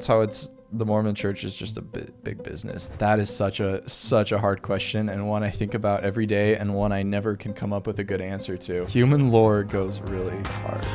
how it's. The Mormon Church is just a big business. That is such a hard question, and one I think about every day, and one I never can come up with a good answer to. Human lore goes really hard.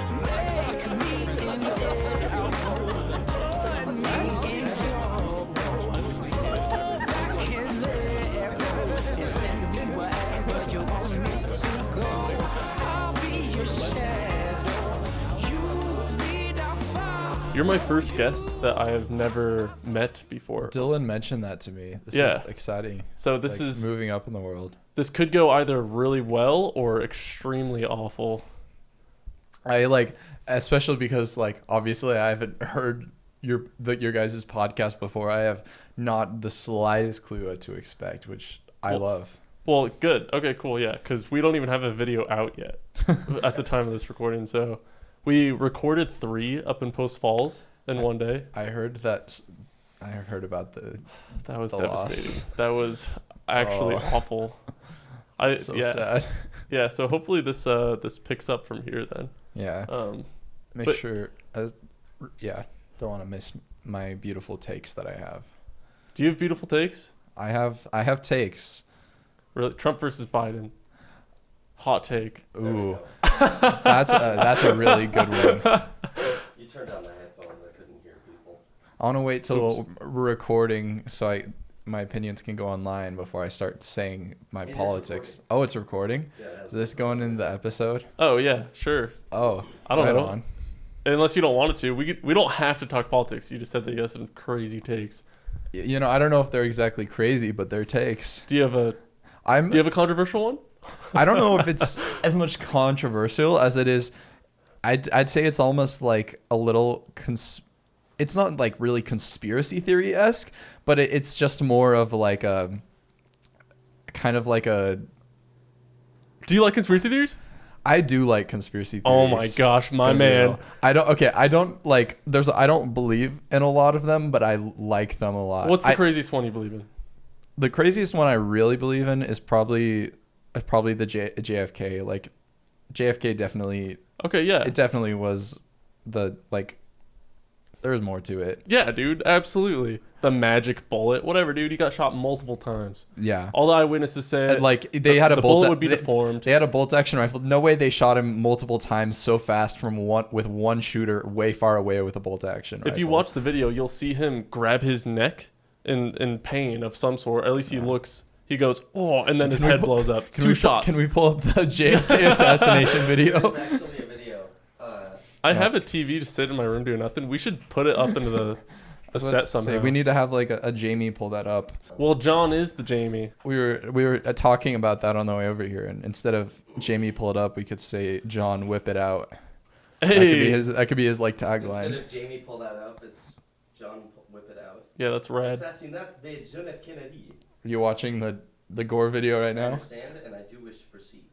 You're my first guest that I have never met before. Dylan mentioned that to me. This is exciting. So this is moving up in the world. This could go either really well or extremely awful. Especially because obviously I haven't heard your guys' podcast before. I have not the slightest clue what to expect, which I love. Well, good. Okay, cool. Yeah, because we don't even have a video out yet at the time of this recording. So we recorded 3 up in Post Falls in one day. I heard about the. That was the devastating. loss. That was actually awful. Sad. Yeah. So hopefully this picks up from here then. Yeah. Don't want to miss my beautiful takes that I have. Do you have beautiful takes? I have takes. Really, Trump versus Biden. Hot take. Ooh, that's a really good one. You turned down my headphones. I couldn't hear people. I want to wait till we're recording so my opinions can go online before I start saying my politics. Oh, it's recording? Yeah, Is this going in the episode? Oh yeah, sure. Oh, I don't know. On. Unless you don't want it to, we don't have to talk politics. You just said that you have some crazy takes. I don't know if they're exactly crazy, but they're takes. Do you have a controversial one? I don't know if it's as much controversial as it is. I'd say it's almost like a little. It's not like really conspiracy theory-esque, but it's just more of like a kind of like a. Do you like conspiracy theories? I do like conspiracy theories. Oh my gosh, my man! I don't believe in a lot of them, but I like them a lot. What's the craziest one you believe in? The craziest one I really believe in is probably the JFK. Like JFK definitely. Okay, yeah. It definitely was there's more to it. Yeah, dude, absolutely. The magic bullet, whatever, dude. He got shot multiple times. Yeah. All the eyewitnesses said they had a bullet would be deformed. They had a bolt action rifle. No way they shot him multiple times so fast with one shooter way far away with a bolt action rifle. If you watch the video, you'll see him grab his neck in pain of some sort. At least he goes, oh, and then his head blows up. Two shots. Can we pull up the JFK assassination video? There's actually a video. I have a TV to sit in my room doing nothing. We should put it up into the set somehow. We need to have a Jamie pull that up. Well, John is the Jamie. We were talking about that on the way over here, and instead of Jamie pull it up, we could say John whip it out. Hey. That could be his tagline. Instead of Jamie pull that up, it's John whip it out. Yeah, that's rad. Assassinat de John F. Kennedy. Are you watching the gore video right now? I understand, and I do wish to proceed.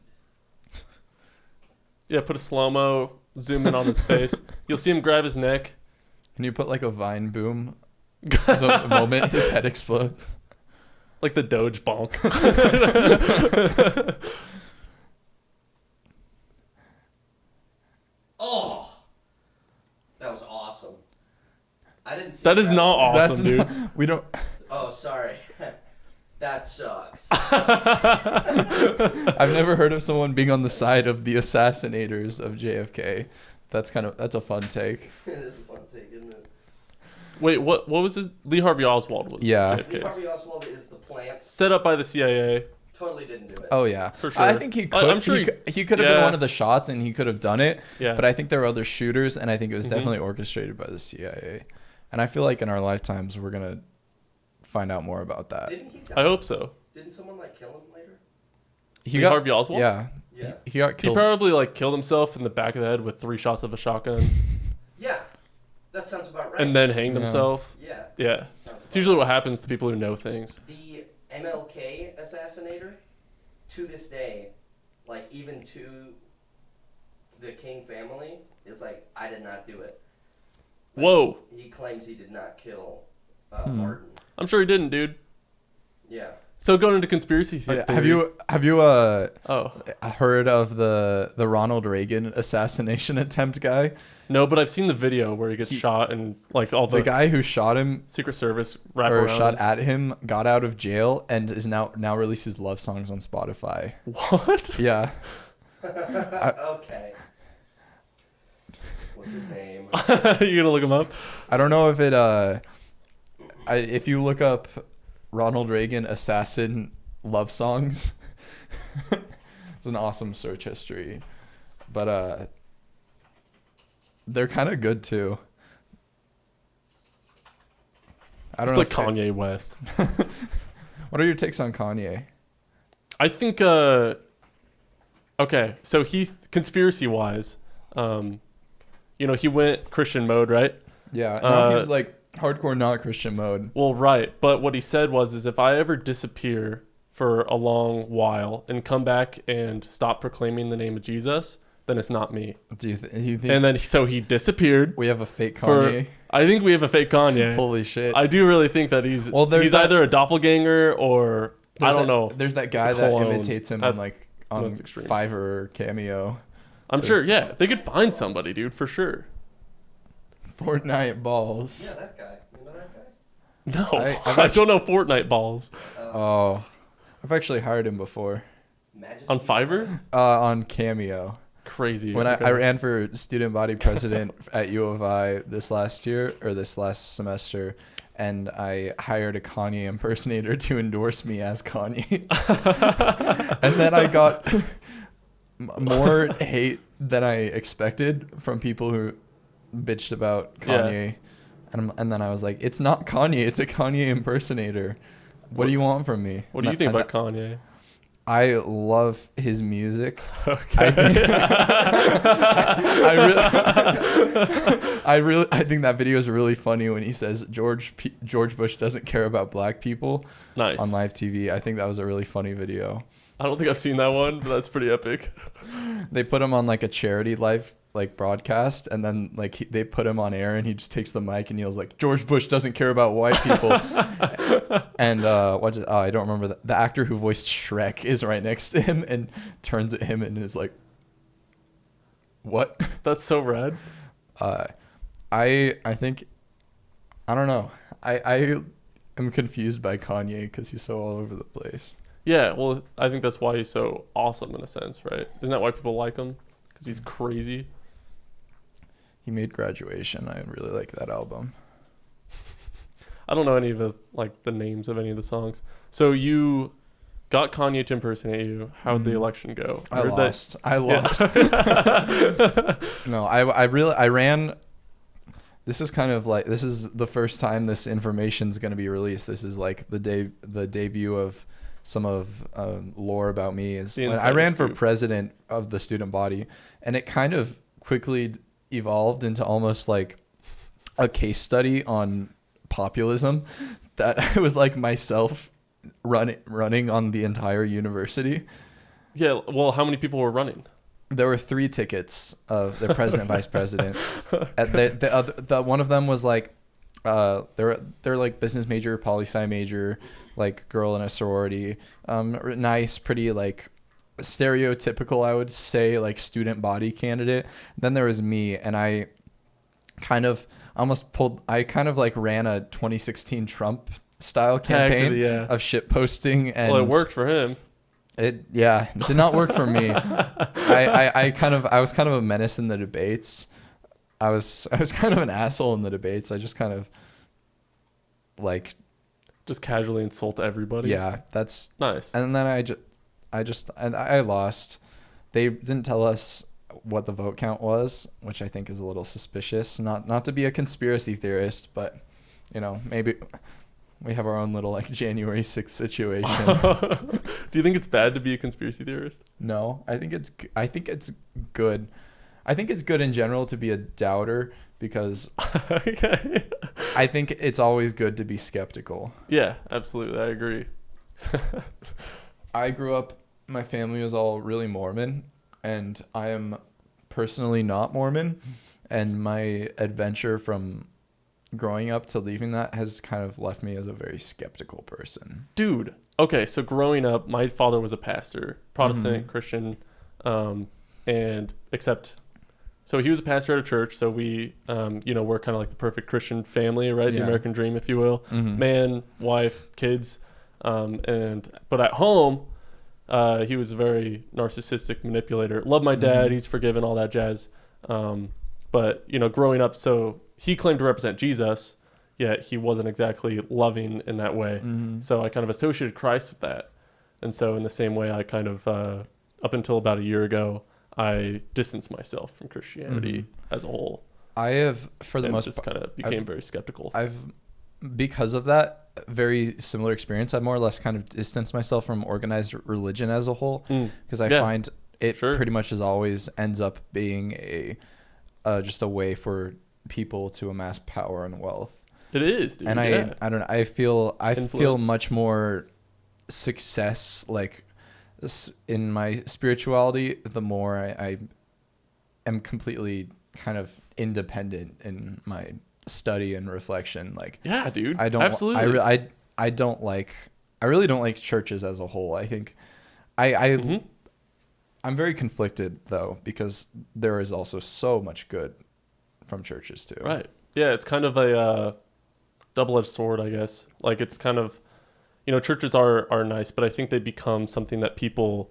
Yeah, put a slow-mo, zoom in on his face. You'll see him grab his neck. Can you put a vine boom the moment his head explodes? Like the Doge bonk. Oh! That was awesome. I didn't see that. Is not awesome, dude. We don't... Oh, sorry. That sucks. I've never heard of someone being on the side of the assassinators of JFK. That's a fun take. It is a fun take, isn't it? Wait, what was his? Lee Harvey Oswald was JFK's. Lee Harvey Oswald is the plant. Set up by the CIA. Totally didn't do it. Oh yeah, for sure. I think he could. I'm sure he could have been one of the shots, and he could have done it. Yeah. But I think there were other shooters, and I think it was definitely orchestrated by the CIA. And I feel like in our lifetimes we're gonna find out more about that. Didn't he die? I hope so. Didn't someone kill him later? Lee Harvey Oswald? Yeah. Yeah. He got killed. He probably killed himself in the back of the head with 3 shots of a shotgun. Yeah. That sounds about right. And then hanged himself. Yeah. Yeah. It's usually what happens to people who know things. The MLK assassinator, to this day, even to the King family, is I did not do it. Whoa. He claims he did not kill Martin. I'm sure he didn't, dude. Yeah. So going into conspiracy theories. Have you Oh heard of the Ronald Reagan assassination attempt guy? no, but I've seen the video where he gets shot and like all The guy who shot him Secret Service wrap or around shot him. at him got out of jail and is now releases love songs on Spotify. What? Yeah. Okay. What's his name? You gonna look him up? I don't know if it if you look up Ronald Reagan assassin love songs, it's an awesome search history. But they're kind of good too. I don't It's know. like Kanye West. What are your takes on Kanye? I think okay, so he's conspiracy wise, he went Christian mode, right? Yeah, no, he's like hardcore not Christian mode. Well, right, but what he said is if I ever disappear for a long while and come back and stop proclaiming the name of Jesus, then it's not me. Do you think? And then so he disappeared. We have a fake Kanye. I think we have a fake Kanye. Holy shit! I do really think that he's either a doppelganger or I don't know. There's that guy that imitates him on most extreme. Fiverr or Cameo. I'm sure, yeah, they could find somebody, dude, for sure. Fortnite balls. Yeah, that guy. You know that guy? No, I don't know Fortnite balls. Oh, I've actually hired him before. Majesty On Fiverr? On Cameo. Crazy. When okay. I ran for student body president at U of I this last semester, and I hired a Kanye impersonator to endorse me as Kanye. And then I got more hate than I expected from people who bitched about Kanye. Yeah. And then I was like, it's not Kanye, it's a Kanye impersonator. What do you want from me? What do you think about Kanye? I love his music. Okay. I think that video is really funny when he says George Bush doesn't care about black people. Nice. On live TV. I think that was a really funny video. I don't think I've seen that one, but that's pretty epic. They put him on like a charity live broadcast, and then they put him on air, and he just takes the mic and yells like, George Bush doesn't care about white people. And I don't remember the actor who voiced Shrek is right next to him and turns at him and is like, what? That's so rad. I think, I don't know, I am confused by Kanye because he's so all over the place. Yeah, well, I think that's why he's so awesome in a sense, right? Isn't that why people like him? Because he's crazy. He made Graduation. I really like that album. I don't know any of the names of any of the songs. So you got Kanye to impersonate you. How'd the election go? I lost. Yeah. No, I ran. This is kind of this is the first time this information is going to be released. This is like the debut of some of lore about me. Is when I ran for president of the student body, and it kind of quickly evolved into almost like a case study on populism, that I was like myself running on the entire university. Yeah, well, how many people were running? There were 3 tickets of the president, vice president. The one of them was like they're like business major, poli-sci major, like girl in a sorority, nice, pretty like stereotypical, I would say, like student body candidate. Then there was me, and I kind of ran a 2016 Trump style campaign of shit posting, and well, it worked for him. It did not work for me. I was kind of a menace in the debates. I was kind of an asshole in the debates. I just kind of just casually insult everybody. Yeah, that's nice. And then I lost. They didn't tell us what the vote count was, which I think is a little suspicious. Not to be a conspiracy theorist, but maybe we have our own little January 6th situation. Do you think it's bad to be a conspiracy theorist? No, I think it's good. I think it's good in general to be a doubter, because okay. I think it's always good to be skeptical. Yeah, absolutely. I agree. I grew up, my family was all really Mormon, and I am personally not Mormon. And my adventure from growing up to leaving that has kind of left me as a very skeptical person. Dude, okay, so growing up, my father was a pastor, Protestant, Christian, and except, so he was a pastor at a church, so we, we're kind of like the perfect Christian family, right? The Yeah. American dream, if you will. Man, wife, kids, but at home, he was a very narcissistic manipulator. Love my dad, he's forgiven, all that jazz. But, growing up, so he claimed to represent Jesus, yet he wasn't exactly loving in that way. So I kind of associated Christ with that. And so in the same way, I kind of, up until about a year ago, I distanced myself from Christianity as a whole. I have, for the most just kind of became very skeptical. Because of that very similar experience, I more or less kind of distanced myself from organized religion as a whole, because I find it pretty much as always ends up being just a way for people to amass power and wealth. It is, dude. And I don't know. I feel Influence. much more success like in my spirituality the more I am completely kind of independent in my study and reflection. Like, yeah, dude. I don't absolutely. I really don't like churches as a whole. I think I'm very conflicted though, because there is also so much good from churches too. Right. Yeah, it's kind of a double-edged sword, I guess. Like, it's kind of, churches are nice, but I think they become something that people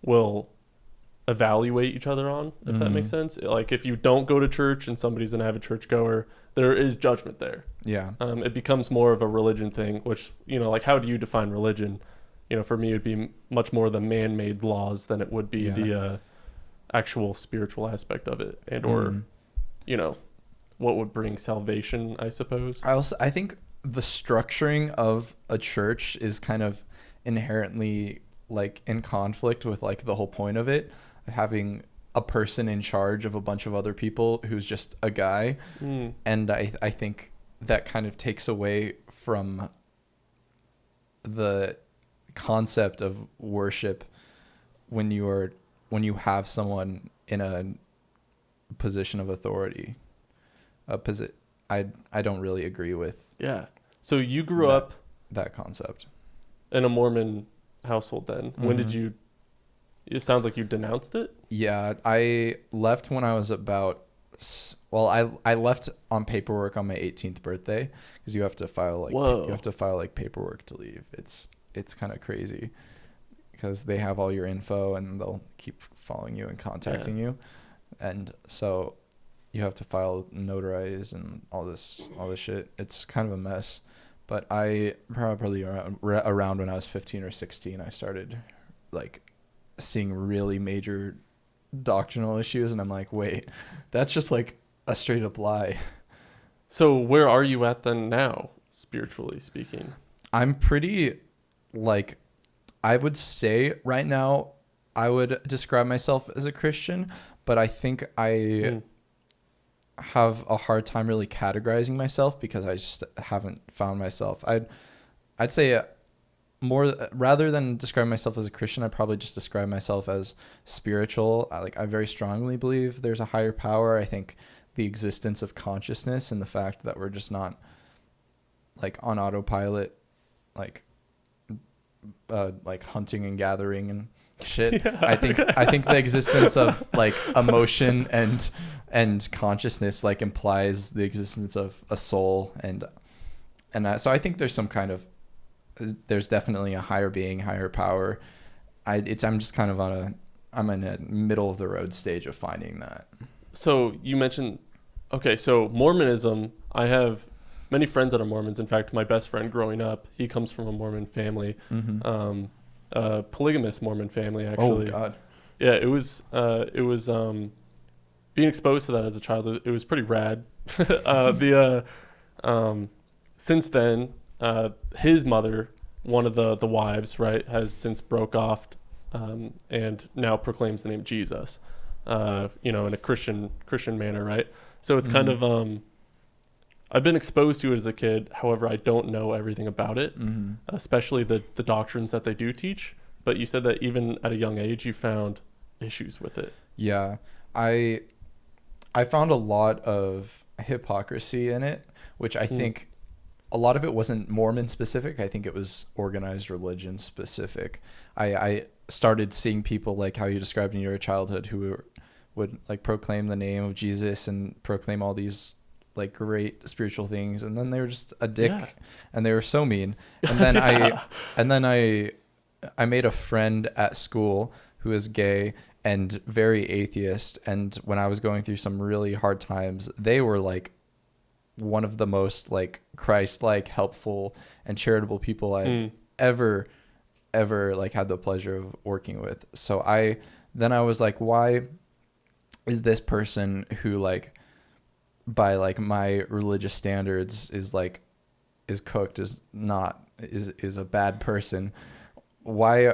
will evaluate each other on, if that makes sense. Like, if you don't go to church and somebody's an avid churchgoer, there is judgment there. Yeah. It becomes more of a religion thing, which, like, how do you define religion? For me, it would be much more the man-made laws than it would be the actual spiritual aspect of it, and or, what would bring salvation, I suppose. I think the structuring of a church is kind of inherently like in conflict with like the whole point of it, having a person in charge of a bunch of other people who's just a guy. And I think that kind of takes away from the concept of worship when you have someone in a position of authority. I don't really agree with So you grew up that concept in a Mormon household then. When did you, it sounds like you denounced it? Yeah, I left when I was about, I left on paperwork on my 18th birthday, because you have to file like paperwork to leave. It's kind of crazy, because they have all your info and they'll keep following you and contacting you, and so you have to file notarize and all this shit. It's kind of a mess. But I probably around when I was 15 or 16, I started like seeing really major doctrinal issues, and I'm like, wait, that's just like a straight up lie. So where are you at then now, spiritually speaking? I'm pretty, like, I would say right now I would describe myself as a Christian, but I think I have a hard time really categorizing myself, because I just haven't found myself. I'd say more, rather than describe myself as a Christian, I'd probably just describe myself as spiritual. I very strongly believe there's a higher power. I think the existence of consciousness and the fact that we're just not like on autopilot, like hunting and gathering and shit. I think the existence of like emotion and consciousness like implies the existence of a soul, and so I think there's definitely a higher being, higher power. I'm just kind of I'm in a middle of the road stage of finding that. So you mentioned, okay, so Mormonism, I have many friends that are Mormons. In fact, my best friend growing up, he comes from a Mormon family, a polygamous Mormon family, actually. Oh God. Yeah, it was being exposed to that as a child, it was pretty rad. Since then, his mother, one of the wives, right, has since broke off, and now proclaims the name Jesus, in a Christian manner, right? So it's kind of, I've been exposed to it as a kid. However, I don't know everything about it, especially the doctrines that they do teach. But you said that even at a young age, you found issues with it. Yeah, I found a lot of hypocrisy in it, which I think a lot of it wasn't Mormon specific. I think it was organized religion specific. I started seeing people like how you described in your childhood who would like proclaim the name of Jesus and proclaim all these like great spiritual things, and then they were just a dick and they were so mean. And then I made a friend at school who is gay and very atheist, and when I was going through some really hard times, they were like one of the most like Christ-like, helpful and charitable people I ever like had the pleasure of working with. So I was like, why is this person who like by like my religious standards is a bad person? Why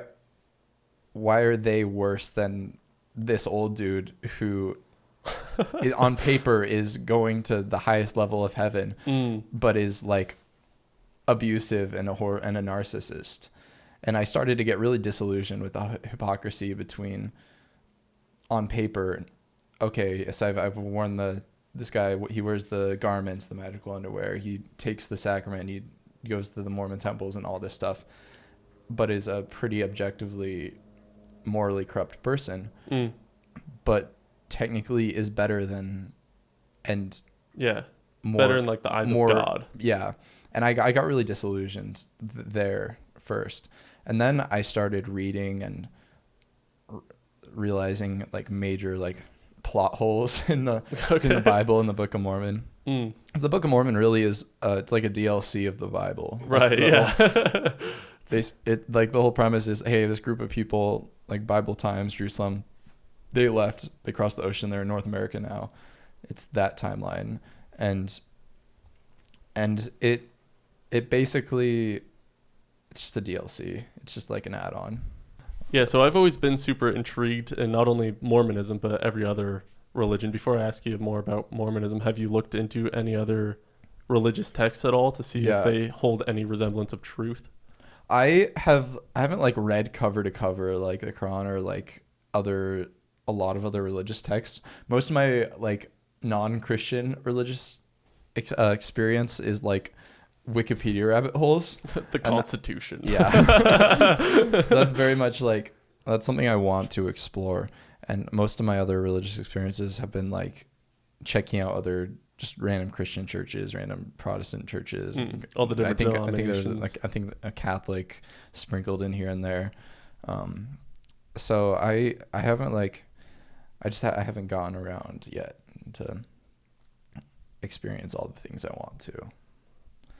are they worse than this old dude who on paper is going to the highest level of heaven, but is like abusive and a narcissist? And I started to get really disillusioned with the hypocrisy between, on paper, okay, so I've worn this guy, he wears the garments, the magical underwear, he takes the sacrament, he goes to the Mormon temples and all this stuff, but is a pretty objectively morally corrupt person, but technically is better than, and better in like the eyes of God. Yeah. And I got really disillusioned there first. And then I started reading and realizing like major like plot holes in the Bible and the Book of Mormon. Because the Book of Mormon really is it's like a DLC of the Bible. Right. Yeah. Like the whole premise is, hey, this group of people, like Bible times, Jerusalem, they left, they crossed the ocean, they're in North America now. It's that timeline. And it basically, it's just a DLC. It's just like an add-on. Yeah, so I've always been super intrigued in not only Mormonism, but every other religion. Before I ask you more about Mormonism, have you looked into any other religious texts at all to see if they hold any resemblance of truth? I haven't like read cover to cover like the Quran or like a lot of other religious texts. Most of my like non-Christian religious experience is like Wikipedia rabbit holes. The Constitution. Yeah. So that's very much like, that's something I want to explore. And most of my other religious experiences have been like checking out other just random Christian churches, random Protestant churches. All the different denominations. I think there's a Catholic sprinkled in here and there. So I haven't like, I haven't gone around yet to experience all the things I want to.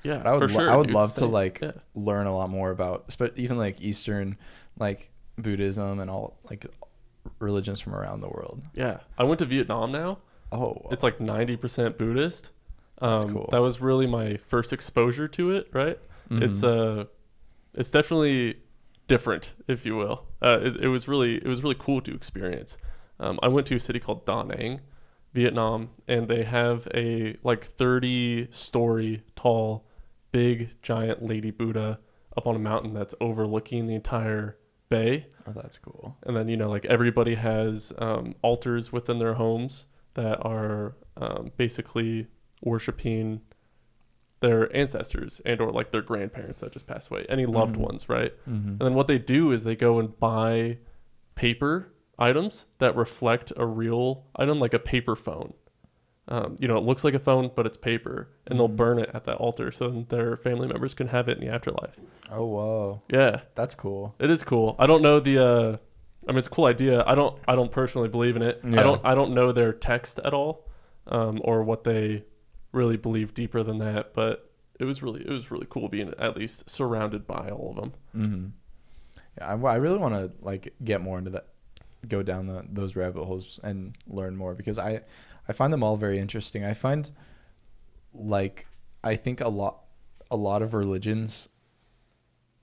Yeah, but I would love to like yeah. learn a lot more about, even like Eastern, like Buddhism and all like religions from around the world. Yeah, I went to Vietnam now. Oh, it's like 90% Buddhist. That's cool. That was really my first exposure to it. Right, it's definitely different, if you will. It was really cool to experience. I went to a city called Da Nang, Vietnam, and they have a like 30-story tall, big giant Lady Buddha up on a mountain that's overlooking the entire bay. Oh, that's cool. And then, like everybody has altars within their homes that are basically worshiping their ancestors and or like their grandparents that just passed away, any loved ones, right? And then what they do is they go and buy paper items that reflect a real item, like a paper phone. It looks like a phone, but it's paper, and they'll burn it at that altar so their family members can have it in the afterlife. Oh, whoa. Yeah. That's cool. It is cool. I don't know it's a cool idea. I don't personally believe in it. Yeah. I don't know their text at all, or what they really believe deeper than that, but it was really cool being at least surrounded by all of them. Mm-hmm. Yeah, I really want to like get more into that, go down those rabbit holes and learn more, because I find them all very interesting. I find I think a lot of religions,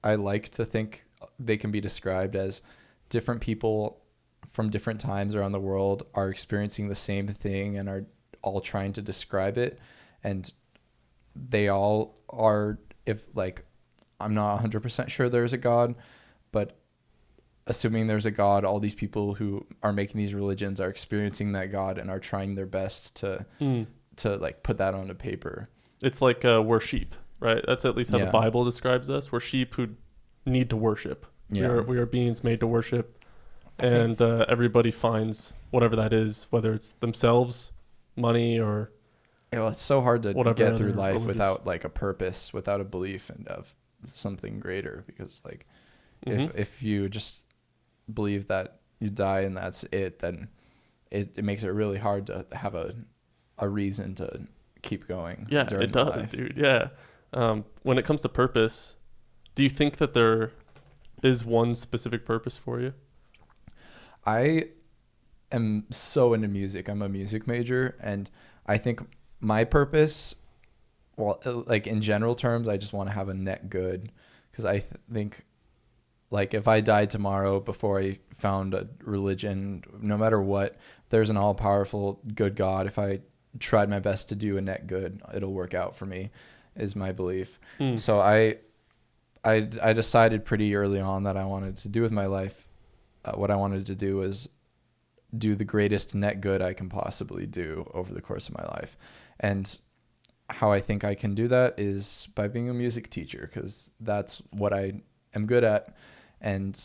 I like to think they can be described as different people from different times around the world are experiencing the same thing and are all trying to describe it. And they all are, if like, I'm not 100% sure there's a God, but assuming there's a God, all these people who are making these religions are experiencing that God and are trying their best to like put that onto paper. it's like we're sheep, right? That's at least how the Yeah. Bible describes us. We're sheep who need to worship. Yeah. We are beings made to worship, I think- and everybody finds whatever that is, whether it's themselves, money, or Yeah, well, it's so hard to whatever get through other life religious- without like a purpose, without a belief and of something greater. Because like, if you just believe that you die and that's it, then it makes it really hard to have a reason to keep going. Yeah, during it does, life. dude. Yeah. When it comes to purpose, do you think that there is one specific purpose for you? I am so into music. I'm a music major, and I think my purpose, well, like in general terms, I just want to have a net good, because I think, like, if I died tomorrow before I found a religion, no matter what, there's an all-powerful good God. If I tried my best to do a net good, it'll work out for me, is my belief. So I decided pretty early on that I wanted to do with my life, what I wanted to do was do the greatest net good I can possibly do over the course of my life. And how I think I can do that is by being a music teacher, because that's what I am good at, and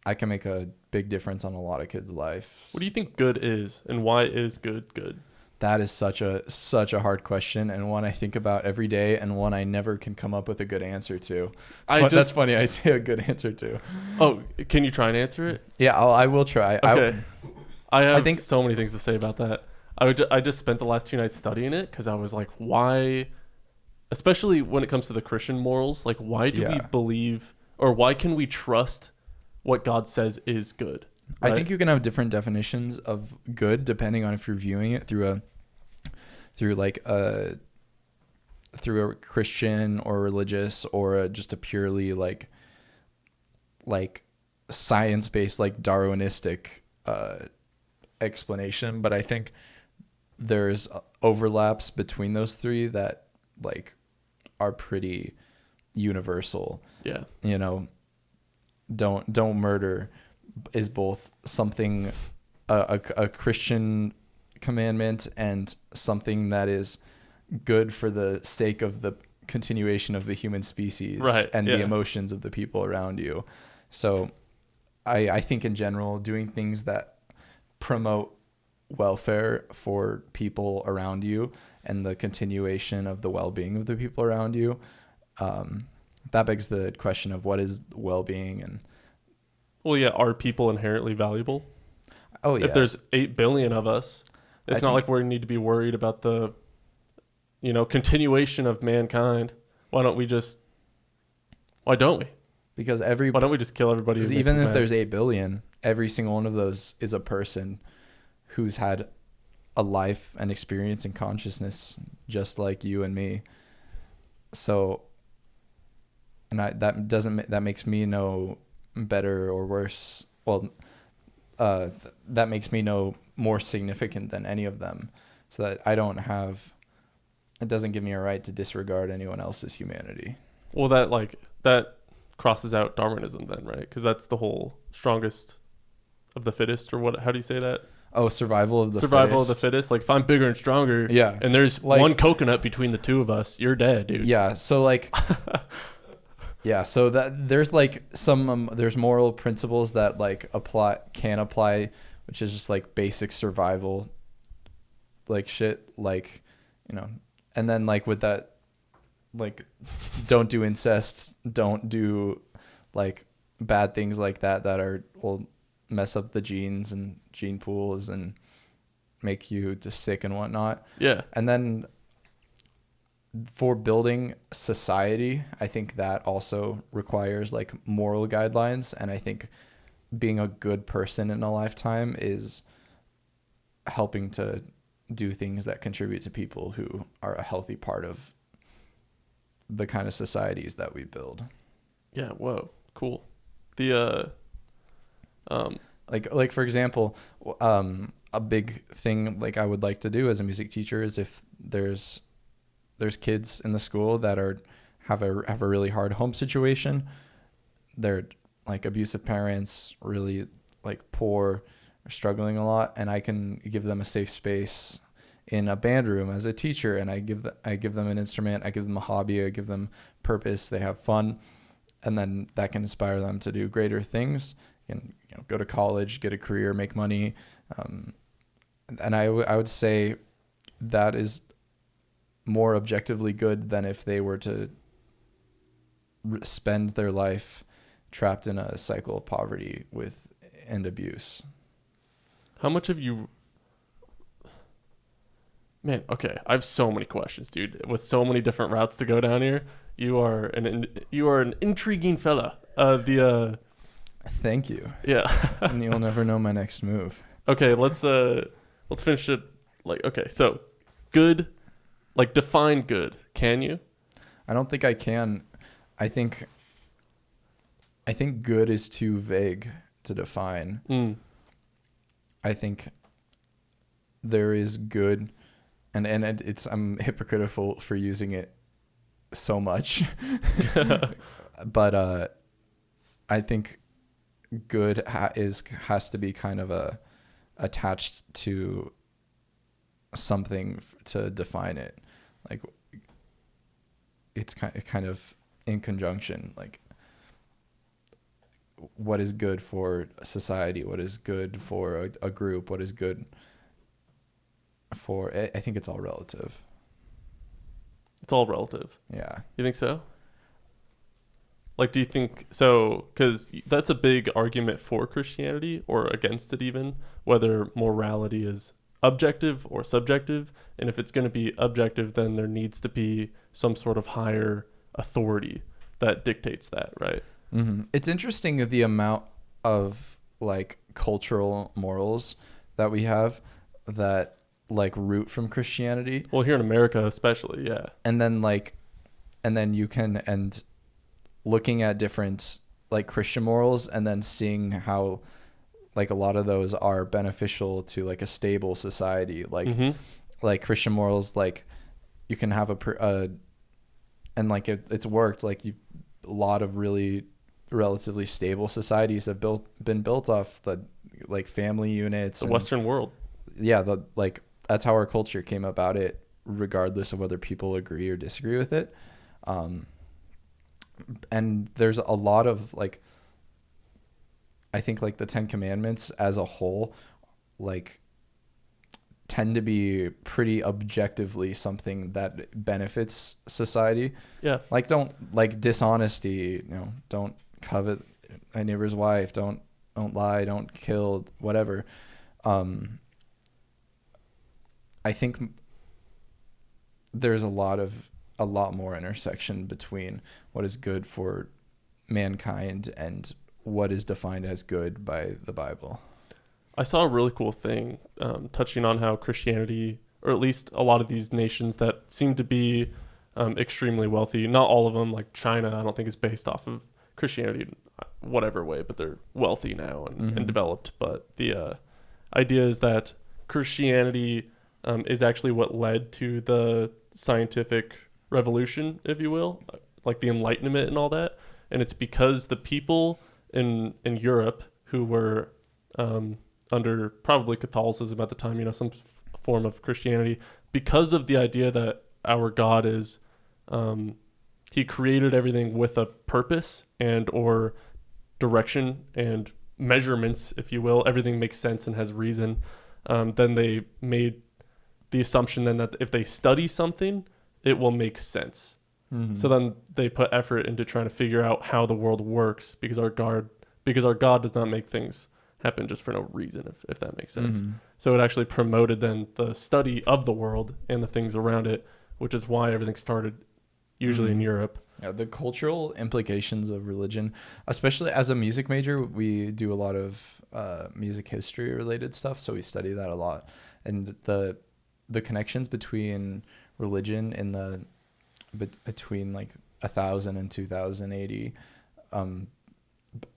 I can make a big difference on a lot of kids' lives. What do you think good is, and why is good good? That is such a hard question, and one I think about every day, and one I never can come up with a good answer to. That's funny. I say a good answer to. Oh, can you try and answer it? Yeah, I will try. Okay. I think so many things to say about that. I just spent the last 2 nights studying it because I was like, why, especially when it comes to the Christian morals, like why do we believe, or why can we trust what God says is good? Right? I think you can have different definitions of good depending on if you're viewing it through a Christian or religious, or just a purely like science-based, like Darwinistic explanation. But I think there's overlaps between those three that like are pretty universal. Yeah. You know, don't murder is both something a Christian commandment and something that is good for the sake of the continuation of the human species, right, and the emotions of the people around you. So I think in general, doing things that promote welfare for people around you and the continuation of the well-being of the people around you, that begs the question of what is well-being. And well, yeah, are people inherently valuable? Oh yeah. If there's 8 billion of us, it's not like we need to be worried about the, continuation of mankind. Why don't we just Why don't we? Because Why don't we just kill everybody? Because even if there's 8 billion, every single one of those is a person who's had a life and experience and consciousness just like you and me. So, and that makes me no better or worse. Well, that makes me no more significant than any of them. So that it doesn't give me a right to disregard anyone else's humanity. Well, that crosses out Darwinism then, right? Because that's the whole strongest of the fittest, or what? How do you say that? Oh, survival of the fittest. Like if I'm bigger and stronger, yeah, and there's one coconut between the two of us, you're dead, dude. Yeah. So like, yeah. So that there's like there's moral principles that like can apply, which is just like basic survival, like shit, like, and then like with that, like, don't do incest, don't do like bad things like that will mess up the genes and gene pools and make you just sick and whatnot. Yeah. And then for building society, I think that also requires like moral guidelines. And I think being a good person in a lifetime is helping to do things that contribute to people who are a healthy part of the kind of societies that we build. Yeah. Whoa. Cool. The like for example, a big thing like I would like to do as a music teacher is if there's kids in the school that have a really hard home situation, they're like abusive parents, really like poor or struggling a lot, and I can give them a safe space in a band room as a teacher, and I give them an instrument, I give them a hobby, I give them purpose, they have fun, and then that can inspire them to do greater things and go to college, get a career, make money. And I would say that is more objectively good than if they were to spend their life trapped in a cycle of poverty and abuse. How much have you... Man, okay, I have so many questions, dude. With so many different routes to go down here, you are an intriguing fella. Thank you. Yeah. And you'll never know my next move. Okay, let's finish it. Okay, so good, define good. Can you? I don't think I can. I think good is too vague to define. I think there is good, and I'm hypocritical for using it so much, but I think good has to be kind of attached to something to define it. Like it's kind of in conjunction, like what is good for society, what is good for a group, what is good for... I think it's all relative. It's all relative. Yeah. You think so? Do you think so? Because that's a big argument for Christianity, or against it even, whether morality is objective or subjective. And if it's going to be objective, then there needs to be some sort of higher authority that dictates that, right? Mm-hmm. It's interesting the amount of cultural morals that we have that root from Christianity. Well, here in America especially, yeah. And then you can, and looking at different Christian morals and then seeing how a lot of those are beneficial to a stable society, Christian morals, you can have it's worked, a lot of really relatively stable societies have been built off the family units, the Western world. Yeah, that's how our culture came about it, regardless of whether people agree or disagree with it. And there's a lot of I think the 10 Commandments as a whole tend to be pretty objectively something that benefits society. Yeah. Don't dishonesty, don't covet thy neighbor's wife, don't lie, don't kill, whatever. I think there's a lot more intersection between what is good for mankind and what is defined as good by the Bible. I saw a really cool thing touching on how Christianity, or at least a lot of these nations that seem to be extremely wealthy, not all of them, like China, I don't think is based off of Christianity in whatever way, but they're wealthy now and developed. But the idea is that Christianity is actually what led to the scientific revolution, if you will, the Enlightenment and all that. And it's because the people in Europe who were under probably Catholicism at the time, some form of Christianity, because of the idea that our God is, he created everything with a purpose and or direction and measurements, if you will. Everything makes sense and has reason. Then they made the assumption then that if they study something, it will make sense. Mm-hmm. So then they put effort into trying to figure out how the world works, because our God does not make things happen just for no reason, if that makes sense. Mm-hmm. So it actually promoted then the study of the world and the things around it, which is why everything started usually in Europe. Yeah, the cultural implications of religion, especially as a music major, we do a lot of music history related stuff, so we study that a lot. And the connections between religion in between 1000 and 2080,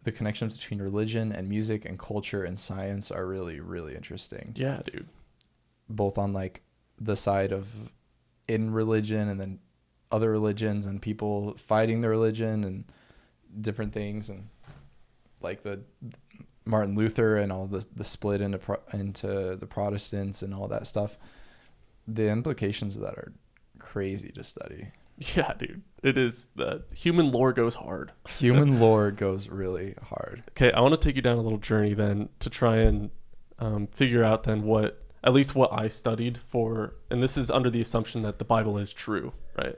the connections between religion and music and culture and science are really, really interesting. Yeah, dude. Both on the side of in religion and then other religions and people fighting the religion and different things, and the Martin Luther and all the split into the Protestants and all that stuff. the implications of that are crazy to study. Yeah, dude. It is. The human lore goes hard. Human lore goes really hard. Okay, I want to take you down a little journey then to try and figure out then what, at least what I studied for, and this is under the assumption that the Bible is true, right?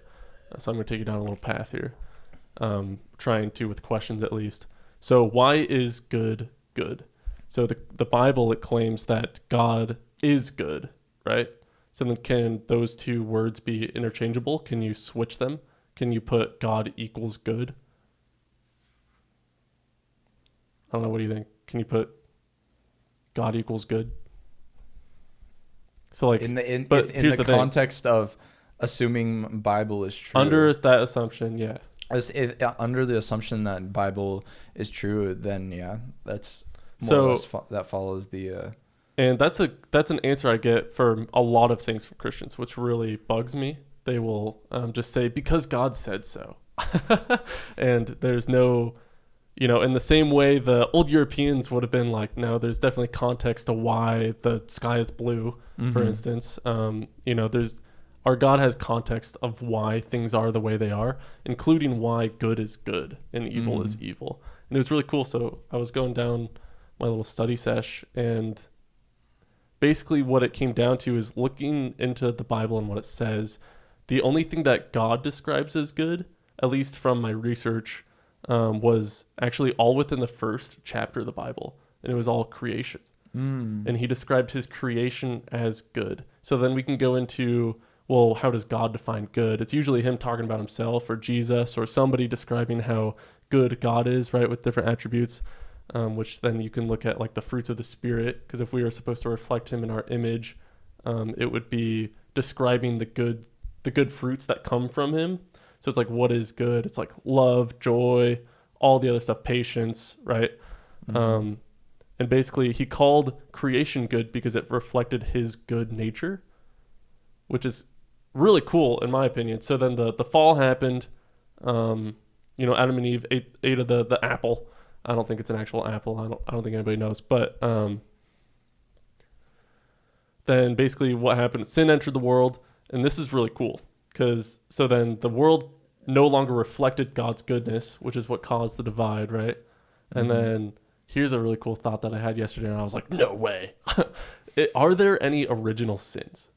So I'm going to take you down a little path here, trying to with questions at least. So why is good good? So the Bible, it claims that God is good, right? So then can those two words be interchangeable? Can you switch them? Can you put God equals good? I don't know. What do you think? Can you put God equals good? So like, in here's the thing. context of assuming Bible is true. Under that assumption, yeah. Under the assumption that Bible is true, then yeah, that's more So- or less that follows the. And that's an answer I get for a lot of things from Christians, which really bugs me. They will just say, because God said so. And there's no, in the same way the old Europeans would have been like, no, there's definitely context to why the sky is blue, for instance. Our God has context of why things are the way they are, including why good is good and evil is evil. And it was really cool. So I was going down my little study sesh, and basically what it came down to is looking into the Bible and what it says. The only thing that God describes as good, at least from my research, was actually all within the first chapter of the Bible, and it was all creation. And he described his creation as good. So then we can go into, well, how does God define good? It's usually him talking about himself or Jesus or somebody describing how good God is, right, with different attributes, which then you can look at like the fruits of the Spirit, because if we are supposed to reflect him in our image, it would be describing the good fruits that come from him. So it's like, what is good? It's like love, joy, all the other stuff, patience, right? And basically he called creation good because it reflected his good nature, which is really cool in my opinion. So then the fall happened. Adam and Eve ate of the apple. I don't think it's an actual apple. I don't think anybody knows. But then basically what happened? Sin entered the world, and this is really cool because so then the world no longer reflected God's goodness, which is what caused the divide, right? And then here's a really cool thought that I had yesterday, and I was like, no way. Are there any original sins?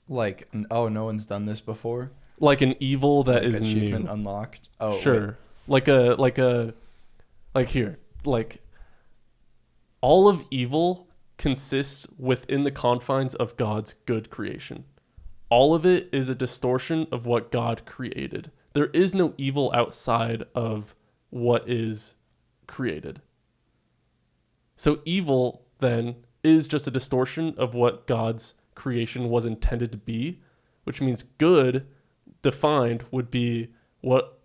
Like, oh, no one's done this before. Like an evil that Like is achievement new. unlocked. Oh, Sure. Like all of evil consists within the confines of God's good creation. All of it is a distortion of what God created. There is no evil outside of what is created. So evil then is just a distortion of what God's creation was intended to be, which means good defined would be what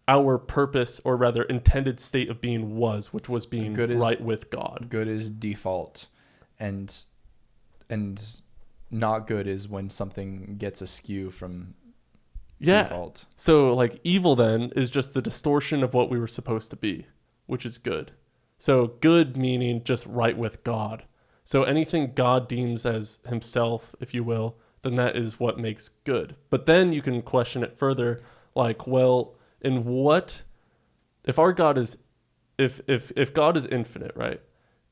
our purpose, or rather intended state of being was, which was being right with God. Good is default, and not good is when something gets askew from default. So like evil then is just the distortion of what we were supposed to be, which is good. So good meaning just right with God. So anything God deems as himself, if you will, then that is what makes good. But then you can question it further, like, well, in what, if our God is, if God is infinite, right,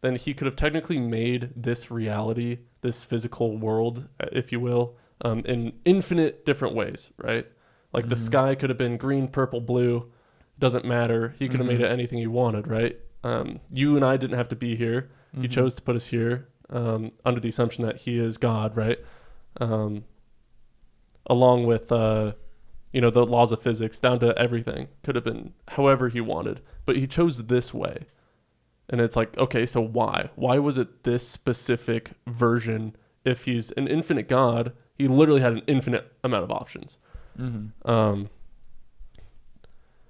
then he could have technically made this reality, this physical world, if you will, in infinite different ways, right? Like the sky could have been green, purple, blue, doesn't matter. He could have made it anything he wanted, right? You and I didn't have to be here. He chose to put us here under the assumption that he is God, right? Along with, the laws of physics down to everything. Could have been however he wanted, but he chose this way. And it's like, okay, so why? Why was it this specific version? If he's an infinite God, he literally had an infinite amount of options.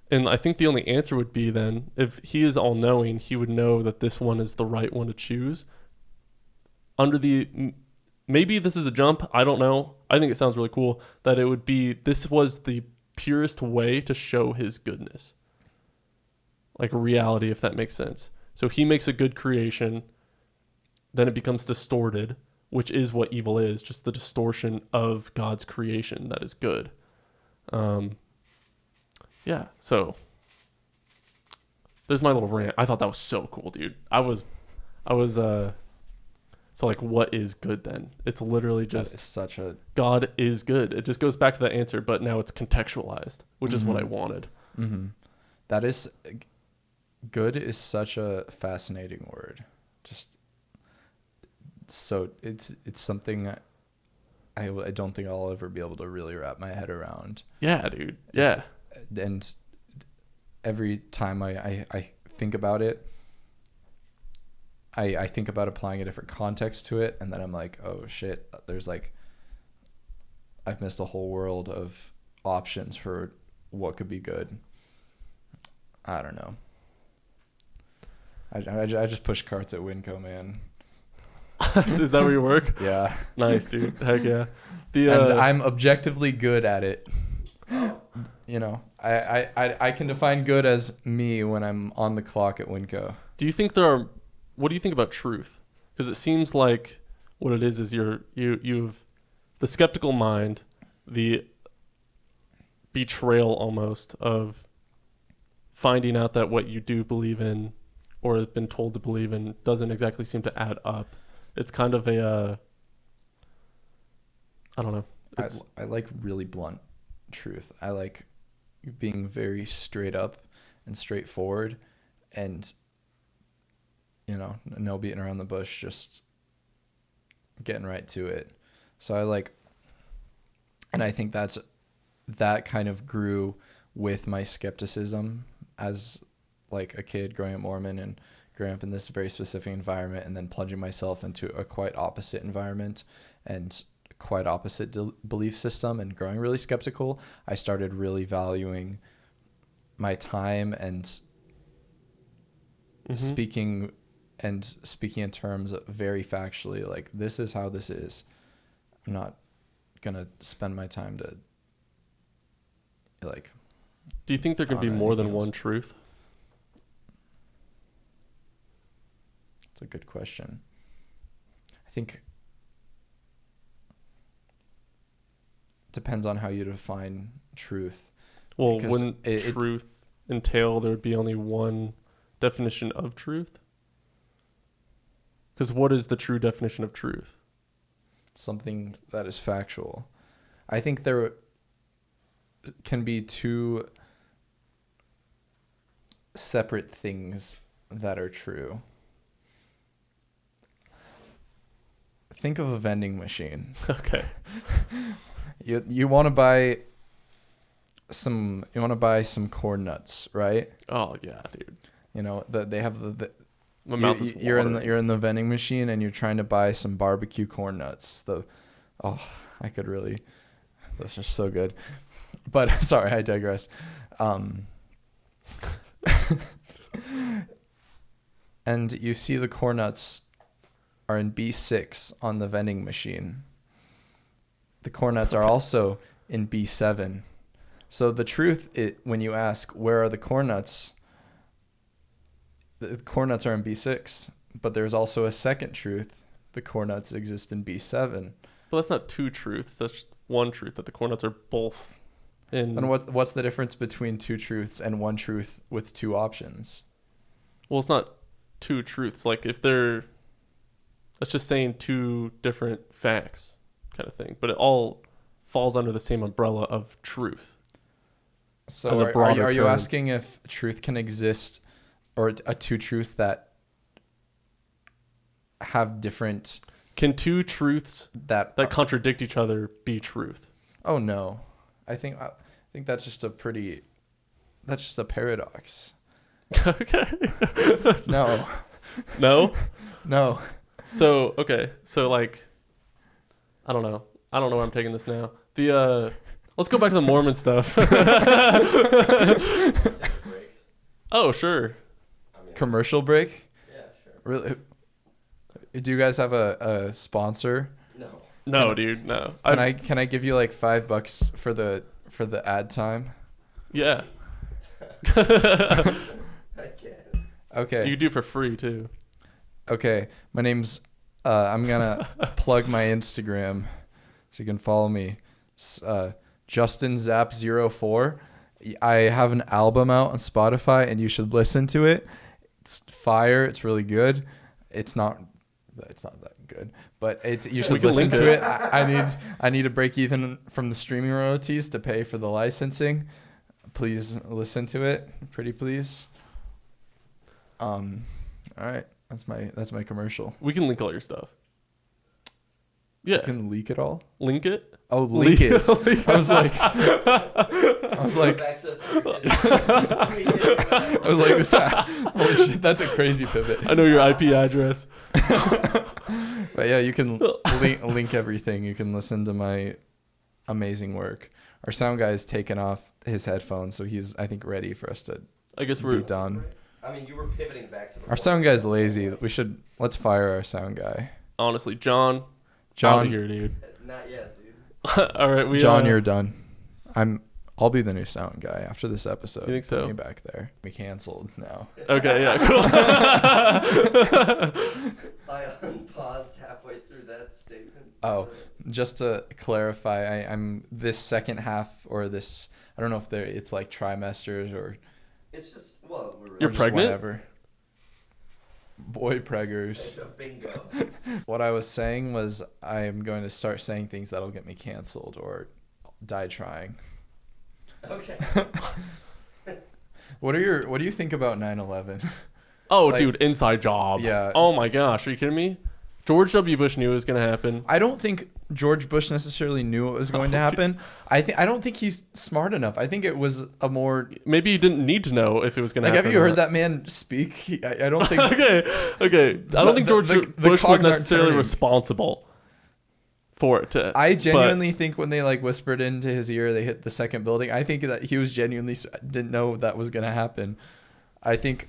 And I think the only answer would be then, if he is all-knowing, he would know that this one is the right one to choose. Maybe this is a jump, I don't know. I think it sounds really cool that it would be, this was the purest way to show his goodness. Like a reality, if that makes sense. So he makes a good creation, then it becomes distorted, which is what evil is, just the distortion of God's creation that is good. Yeah, so there's my little rant. I thought that was so cool, dude. So like, what is good then? It's literally just such a God is good. It just goes back to that answer, but now it's contextualized, which is what I wanted. Mm-hmm. That is, good is such a fascinating word. Just so it's something I don't think I'll ever be able to really wrap my head around. Yeah, dude. Yeah. And every time I think about it, I think about applying a different context to it, and then I'm like, oh shit, there's like, I've missed a whole world of options for what could be good. I don't know. I just push carts at Winco, man. Is that where you work? Yeah. Nice, dude. Heck yeah. And I'm objectively good at it. You know, I can define good as me when I'm on the clock at Winco. Do you think what do you think about truth? Because it seems like what it is you've the skeptical mind, the betrayal almost of finding out that what you do believe in or has been told to believe in doesn't exactly seem to add up. It's kind of a I don't know. I like really blunt truth. I like being very straight up and straightforward, and you know, no beating around the bush, just getting right to it. So I like, and I think that kind of grew with my skepticism as like a kid growing up Mormon and growing up in this very specific environment, and then plunging myself into a quite opposite environment and quite opposite belief system and growing really skeptical. I started really valuing my time and speaking in terms of very factually, like, this is how this is. I'm not gonna spend my time to like. Do you think there can be more than one truth? It's a good question. I think it depends on how you define truth. Well, wouldn't truth entail there would be only one definition of truth? Because what is the true definition of truth? Something that is factual. I think there can be two separate things that are true. Think of a vending machine. Okay. You want to buy some corn nuts, right? Oh yeah, dude. You know, they have the my mouth is you're in the vending machine and you're trying to buy some barbecue corn nuts. I could really, those are so good. But sorry, I digress. And you see the corn nuts are in B6 on the vending machine. The corn nuts are also in B7. So the truth, when you ask, where are the corn nuts? The corn nuts are in B6, but there's also a second truth. The corn nuts exist in B7. But that's not two truths. That's just one truth, that the corn nuts are both in. And what's the difference between two truths and one truth with two options? Well, it's not two truths. Like if they're, that's just saying two different facts kind of thing. But it all falls under the same umbrella of truth. So are you asking if truth can exist, or two truths that have different... Can two truths that contradict each other be truth? Oh, no. I think that's just a paradox. Okay. No. No? No. So, okay. So, like, I don't know where I'm taking this now. Let's go back to the Mormon stuff. Oh, sure. Commercial break? Yeah, sure. Really? Do you guys have a sponsor? No, dude, no. Can I give you like $5 for the ad time? Yeah. I can't. Okay. You can do it for free too. Okay. My name's I'm gonna plug my Instagram so you can follow me. Justin Zap 04. I have an album out on Spotify, and you should listen to it. It's fire. It's really good. It's not that good, but you should listen to it. I need to break even from the streaming royalties to pay for the licensing. Please listen to it, pretty please. All right, that's my commercial. We can link all your stuff. Yeah. You can leak it all? Link it? Oh, link it. I was like, holy shit, that's a crazy pivot. I know your IP address. But yeah, you can link everything. You can listen to my amazing work. Our sound guy has taken off his headphones, so he's, I think, ready for us to be done. I mean, you were pivoting back to the our sound guy's lazy. Let's fire our sound guy. Honestly, John out of here, dude. Not yet, dude. All right, John, you're done. I'll be the new sound guy after this episode. You think so? Put me back there. We canceled now. Okay, yeah, cool. I unpaused halfway through that statement. Oh, just to clarify, I'm this second half or this. I don't know if it's like trimesters or. It's just You're pregnant. Whatever. Boy preggers. Bingo. What I was saying was I'm going to start saying things that'll get me canceled or die trying. Okay. What do you think about 9/11? Oh, dude, inside job. Yeah. Oh my gosh, are you kidding me? George W. Bush knew it was going to happen. I don't think George Bush necessarily knew what was going to happen. I don't think he's smart enough. I think it was a more maybe he didn't need to know if it was going to happen. Have you heard that man speak? I don't think. Okay. I don't think George Bush was necessarily responsible for it. I genuinely think when they like whispered into his ear, they hit the second building. I think that he was genuinely didn't know that was going to happen. I think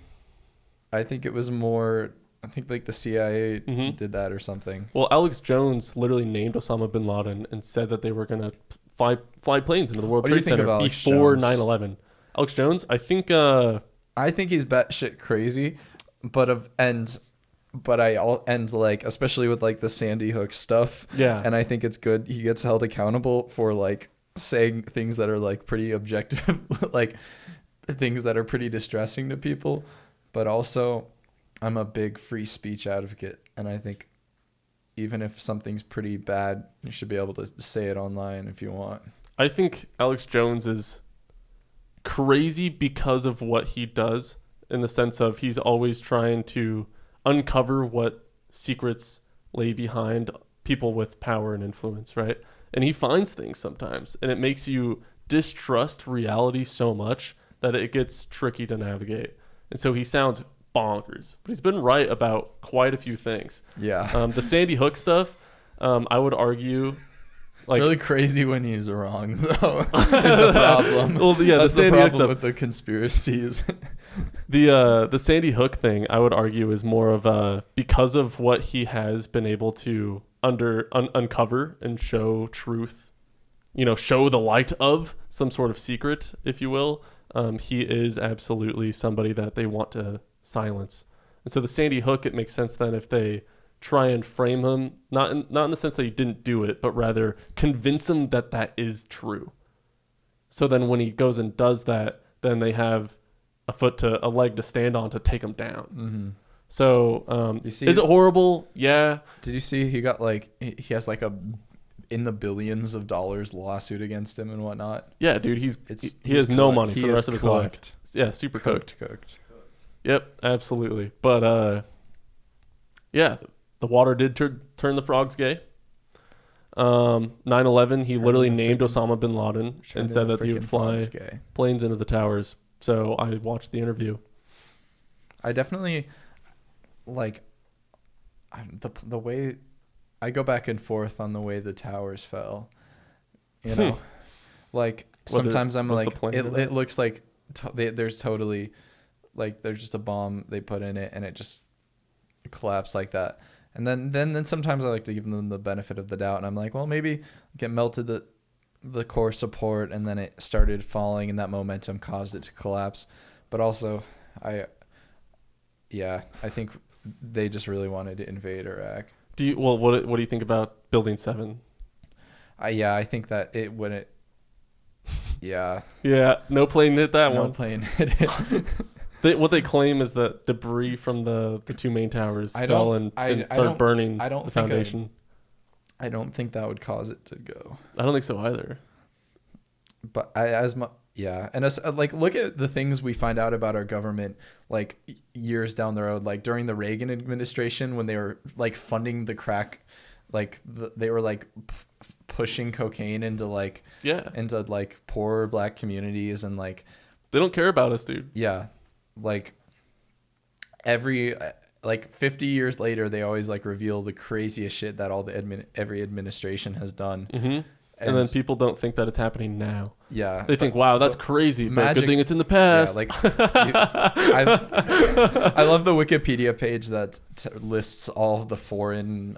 it was more. I think like the CIA did that or something. Well, Alex Jones literally named Osama bin Laden and said that they were going to fly planes into the World Trade Center before 9/11. Alex Jones, I think he's batshit crazy, but like especially with like the Sandy Hook stuff. Yeah. And I think it's good he gets held accountable for like saying things that are like pretty objective, like things that are pretty distressing to people, but also I'm a big free speech advocate, and I think even if something's pretty bad, you should be able to say it online if you want. I think Alex Jones is crazy because of what he does, in the sense of he's always trying to uncover what secrets lay behind people with power and influence, right? And he finds things sometimes, and it makes you distrust reality so much that it gets tricky to navigate. And so he sounds bonkers, but he's been right about quite a few things. Yeah. The Sandy Hook stuff, I would argue, like, really crazy when he's wrong, though. Is the problem. Well, yeah, that's the Sandy problem Hook stuff with the conspiracies. The Sandy Hook thing, I would argue, is more of because of what he has been able to uncover and show truth, show the light of some sort of secret, if you will. He is absolutely somebody that they want to silence. And so the Sandy Hook, it makes sense then if they try and frame him, not in the sense that he didn't do it, but rather convince him that that is true. So then when he goes and does that, then they have a leg to stand on to take him down. Mm-hmm. So is it horrible? Yeah. Did you see he got he has like a in the billions of dollars lawsuit against him and whatnot? Yeah, dude, he has no money for the rest of his life. Yeah, super cooked. Yep, absolutely. But yeah, the water did turn the frogs gay. 9/11, he literally named Osama bin Laden and said that he would fly planes into the towers. So I watched the interview. I definitely the way I go back and forth on the way the towers fell. Sometimes I'm like it looks like there's totally there's just a bomb they put in it and it just collapsed like that. And then sometimes I like to give them the benefit of the doubt, and I'm like, well, maybe it melted the core support, and then it started falling, and that momentum caused it to collapse. But also, I think they just really wanted to invade Iraq. What do you think about Building 7? Yeah, I think that it wouldn't. Yeah. Yeah, no plane hit that No one. plane hit it. What they claim is that debris from the two main towers fell and started burning the foundation. I don't think that would cause it to go. I don't think so either. But and like look at the things we find out about our government like years down the road, like during the Reagan administration when they were like funding the crack, like they were like pushing cocaine into like poor black communities, and like they don't care about us, dude. Yeah, like every 50 years later they always like reveal the craziest shit that every administration has done. Mm-hmm. And then people don't think that it's happening now. Yeah. They think, wow, that's crazy, but good thing it's in the past. Yeah, I love the Wikipedia page that lists all of the foreign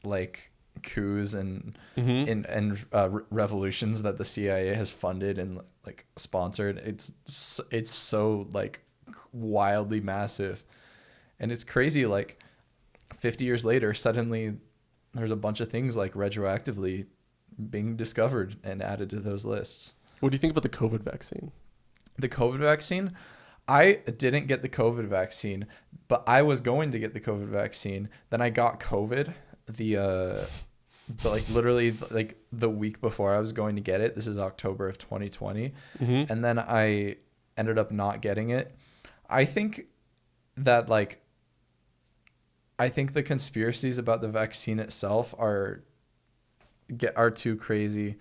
like coups and revolutions that the CIA has funded and like sponsored. It's so like wildly massive. And it's crazy, like 50 years later, suddenly there's a bunch of things like retroactively being discovered and added to those lists. What do you think about the COVID vaccine? The COVID vaccine? I didn't get the COVID vaccine, but I was going to get the COVID vaccine. Then I got COVID literally like the week before I was going to get it. This is October of 2020. Mm-hmm. And then I ended up not getting it. I think that the conspiracies about the vaccine itself are too crazy.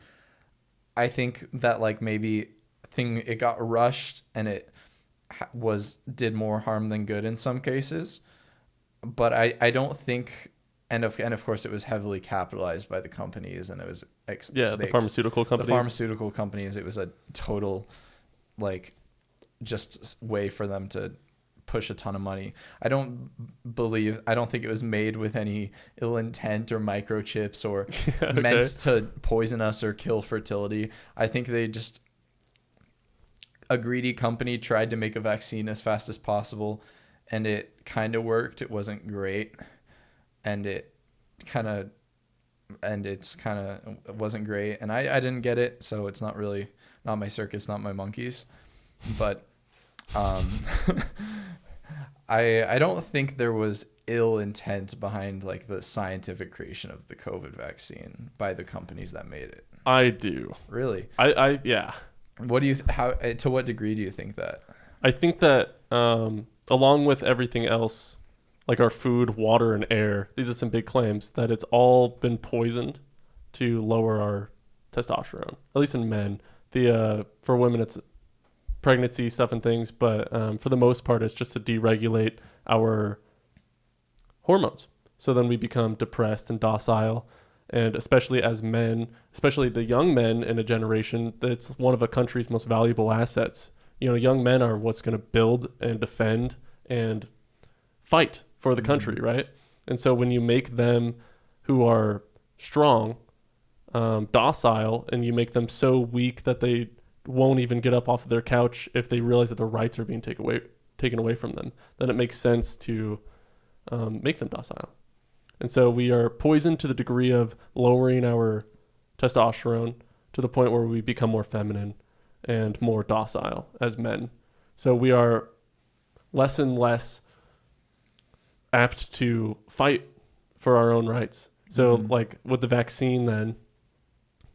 I think that like maybe it got rushed and it did more harm than good in some cases, but I don't think, and of course it was heavily capitalized by the companies, and it was the pharmaceutical companies. It was a total like just way for them to push a ton of money. I don't think it was made with any ill intent or microchips or meant to poison us or kill fertility. I think a greedy company tried to make a vaccine as fast as possible, and it kind of worked. It wasn't great, and it wasn't great, and I didn't get it, so it's not my circus, not my monkeys. But I don't think there was ill intent behind like the scientific creation of the COVID vaccine by the companies that made it. I do. Really? Yeah. What do you to what degree do you think that? I think that along with everything else, like our food, water, and air, these are some big claims that it's all been poisoned to lower our testosterone, at least in men. For women, it's pregnancy stuff and things, but for the most part, it's just to deregulate our hormones. So then we become depressed and docile, and especially as men, especially the young men in a generation, that's one of a country's most valuable assets. Young men are what's going to build and defend and fight for the country, right? And so when you make them who are strong, docile, and you make them so weak that they won't even get up off of their couch if they realize that their rights are being taken away from them, then it makes sense to make them docile. And so we are poisoned to the degree of lowering our testosterone to the point where we become more feminine and more docile as men. So we are less and less apt to fight for our own rights. So like with the vaccine, then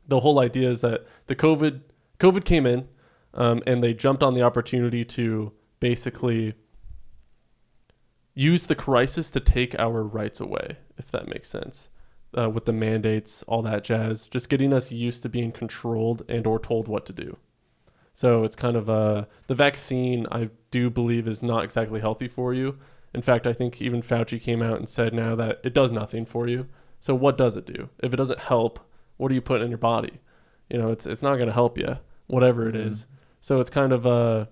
the whole idea is that the COVID came in, and they jumped on the opportunity to basically use the crisis to take our rights away, if that makes sense. With the mandates, all that jazz, just getting us used to being controlled and or told what to do. So it's kind of the vaccine, I do believe, is not exactly healthy for you. In fact, I think even Fauci came out and said now that it does nothing for you. So what does it do? If it doesn't help, what do you put in your body? It's not going to help you, whatever it is. So it's kind of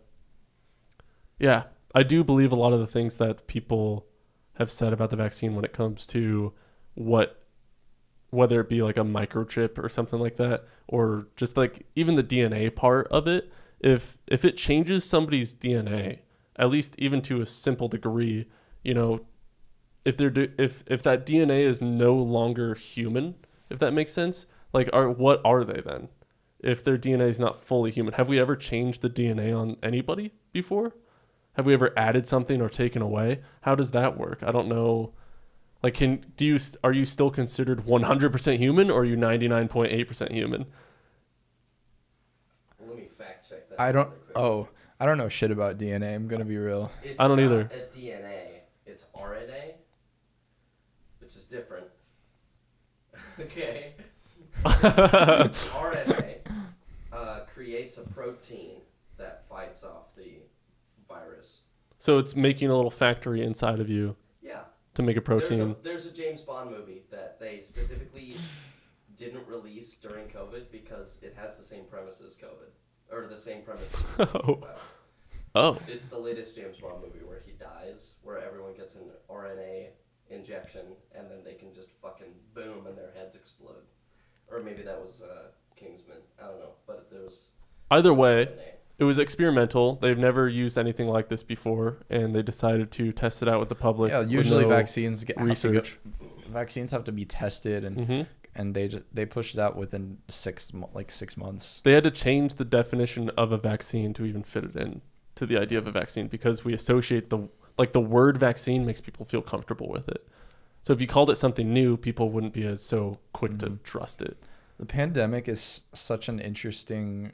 I do believe a lot of the things that people have said about the vaccine when it comes to whether it be like a microchip or something like that, or just like even the DNA part of it, if it changes somebody's DNA, at least even to a simple degree, if that DNA is no longer human, if that makes sense, like what are they then? If their DNA is not fully human, have we ever changed the DNA on anybody before? Have we ever added something or taken away? How does that work? I don't know. Like, are you still considered 100% human, or are you 99.8% human? Let me fact check that. I don't know shit about DNA. I'm gonna be real. It's I don't not either. a DNA. It's RNA, which is different. Okay. RNA creates a protein that fights off the virus. So it's making a little factory inside of you. Yeah. To make a protein. There's a James Bond movie that they specifically didn't release during COVID because it has the same premise as COVID. Or the same premise as Oh. It's the latest James Bond movie where he dies, where everyone gets an RNA injection, and then they can just fucking boom and their heads explode. Or maybe that was Kingsman. I don't know. But there was... Either way, it was experimental. They've never used anything like this before, and they decided to test it out with the public. Yeah, usually no vaccines research. Vaccines have to be tested, and they pushed it out within 6 months. They had to change the definition of a vaccine to even fit it in to the idea of a vaccine, because we associate the word vaccine makes people feel comfortable with it. So if you called it something new, people wouldn't be as so quick to trust it. The pandemic is such an interesting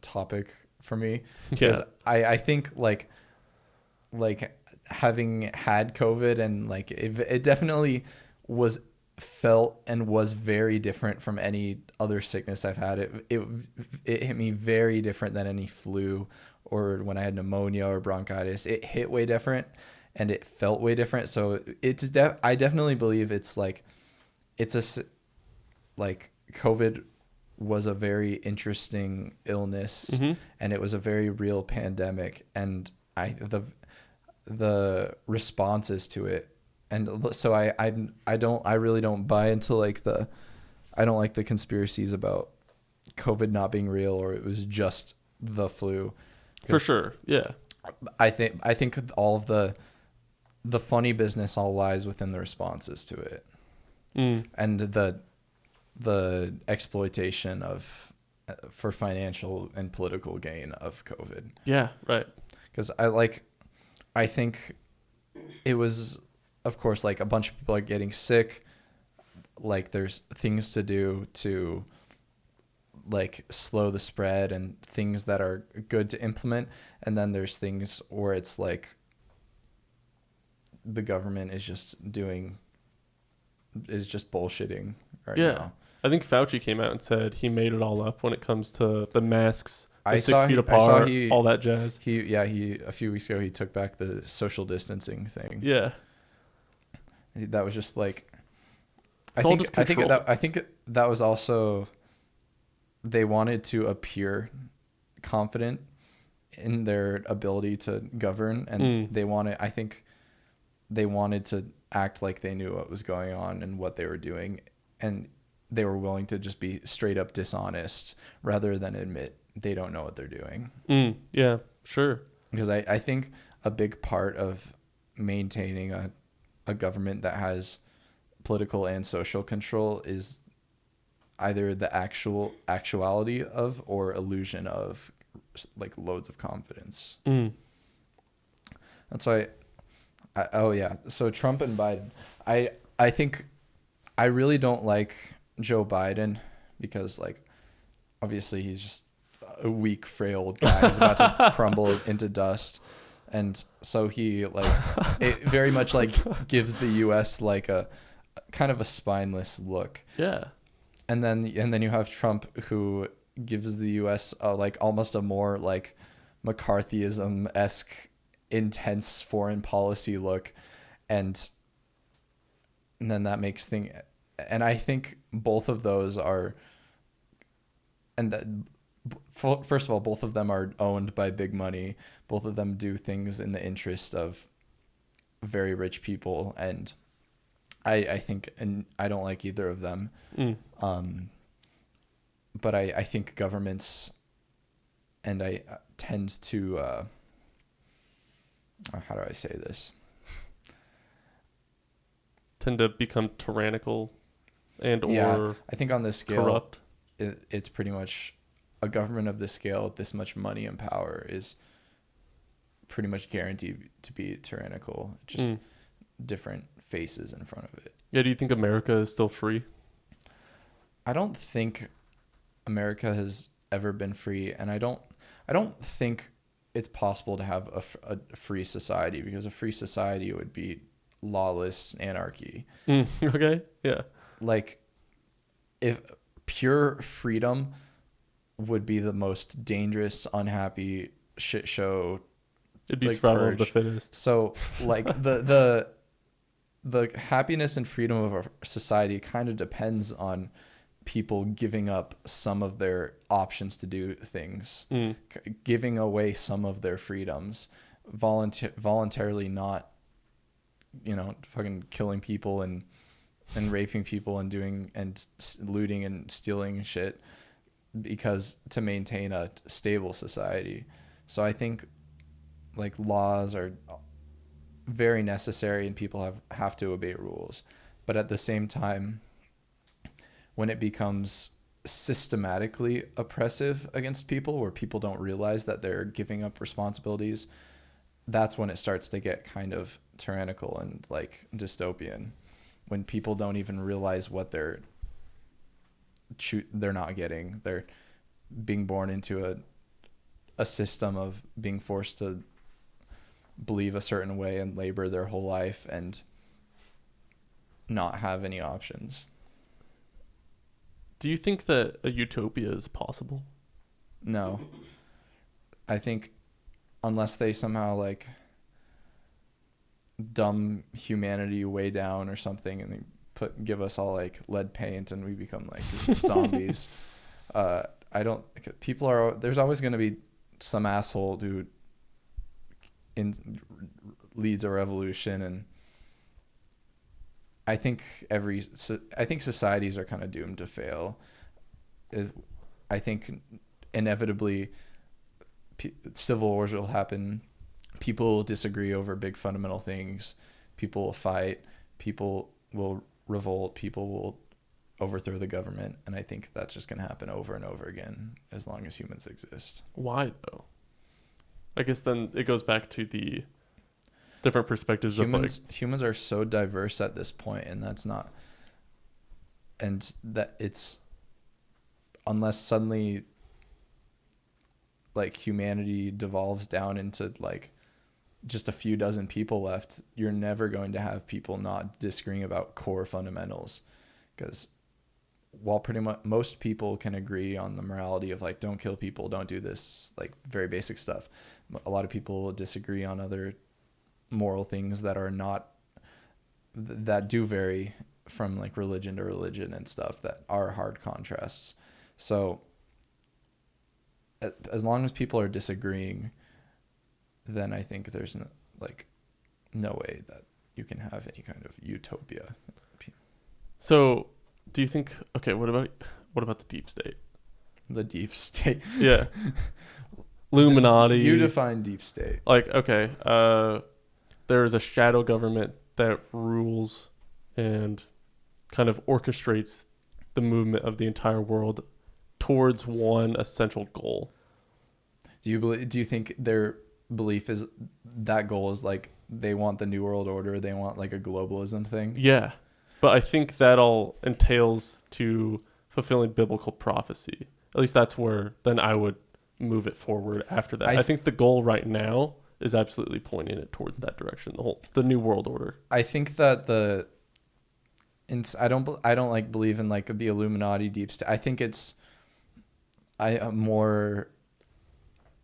topic for me, because I think like having had COVID, and it definitely was felt and was very different from any other sickness I've had. It hit me very different than any flu or when I had pneumonia or bronchitis. It hit way different and it felt way different. So I definitely believe COVID was a very interesting illness, and it was a very real pandemic, and the responses to it. And so I really don't buy into I don't like the conspiracies about COVID not being real, or it was just the flu. For sure. Yeah. I think all of the funny business all lies within the responses to it. And the exploitation for financial and political gain of COVID. Yeah, right. Because I think it was, of course, a bunch of people are getting sick. There's things to do to slow the spread, and things that are good to implement. And then there's things where it's the government is just bullshitting right now. I think Fauci came out and said he made it all up when it comes to the masks, the 6 feet I saw apart, all that jazz. He a few weeks ago he took back the social distancing thing. Yeah. That was just I think that was also, they wanted to appear confident in their ability to govern, and they wanted to act like they knew what was going on and what they were doing, and they were willing to just be straight up dishonest rather than admit they don't know what they're doing. Yeah, sure. Because I think a big part of maintaining a government that has political and social control is either the actuality of, or illusion of, loads of confidence. That's why so Trump and Biden, I think I really don't like Joe Biden, because obviously he's just a weak, frail guy. He's about to crumble into dust. And so he it very much gives the US a kind of a spineless look. Yeah. And then you have Trump, who gives the US almost a more McCarthyism-esque intense foreign policy look, and then that makes things. And I think both of those are, and that, first of all, both of them are owned by big money. Both of them do things in the interest of very rich people, and I think, and I don't like either of them. But I think governments, and I tend to, how do I say this? tend to become tyrannical and Yeah, or I think on this scale, corrupt? it's pretty much a government of this scale with this much money and power is pretty much guaranteed to be tyrannical. Just different faces in front of it. Yeah, do you think America is still free? I don't think America has ever been free, and I don't think it's possible to have a free society, because a free society would be lawless anarchy. Okay, yeah. Like, if pure freedom would be the most dangerous, unhappy shit show. It'd be like, survival of the purge. fittest. So like the happiness and freedom of our society kind of depends on people giving up some of their options to do things, giving away some of their freedoms, voluntarily not, fucking killing people and raping people and doing and looting and stealing shit, because to maintain a stable society. So I think like laws are very necessary and people have to obey rules, but at the same time, when it becomes systematically oppressive against people, where people don't realize that they're giving up responsibilities, that's when it starts to get kind of tyrannical and like dystopian, when people don't even realize what they're not getting. They're being born into a system of being forced to believe a certain way and labor their whole life and not have any options. Do you think that a utopia is possible? No. I think unless they somehow like dumb humanity way down or something, and they give us all like lead paint and we become like zombies. There's always going to be some asshole who leads a revolution, and I think societies are kind of doomed to fail. I think inevitably civil wars will happen. People will disagree over big fundamental things. People will fight. People will revolt. People will overthrow the government. And I think that's just going to happen over and over again as long as humans exist. Why, though? I guess then it goes back to the different perspectives of like... Humans are so diverse at this point, and it's... Unless suddenly like humanity devolves down into like just a few dozen people left, you're never going to have people not disagreeing about core fundamentals, because while pretty much most people can agree on the morality of like don't kill people, don't do this, like very basic stuff, a lot of people disagree on other moral things that are not, that do vary from like religion to religion and stuff, that are hard contrasts. So as long as people are disagreeing, then I think there's no way that you can have any kind of utopia. So do you think, okay, what about the deep state? The deep state. Yeah. Illuminati. You define deep state. Like, okay, there is a shadow government that rules and kind of orchestrates the movement of the entire world towards one essential goal. Do you think their belief is that goal is like they want the New World Order, they want like a globalism thing? Yeah. But I think that all entails to fulfilling biblical prophecy. At least that's where then I would move it forward after that. I think the goal right now is absolutely pointing it towards that direction, the New World Order. I think that I don't like believe in like the Illuminati deep state. I think it's a more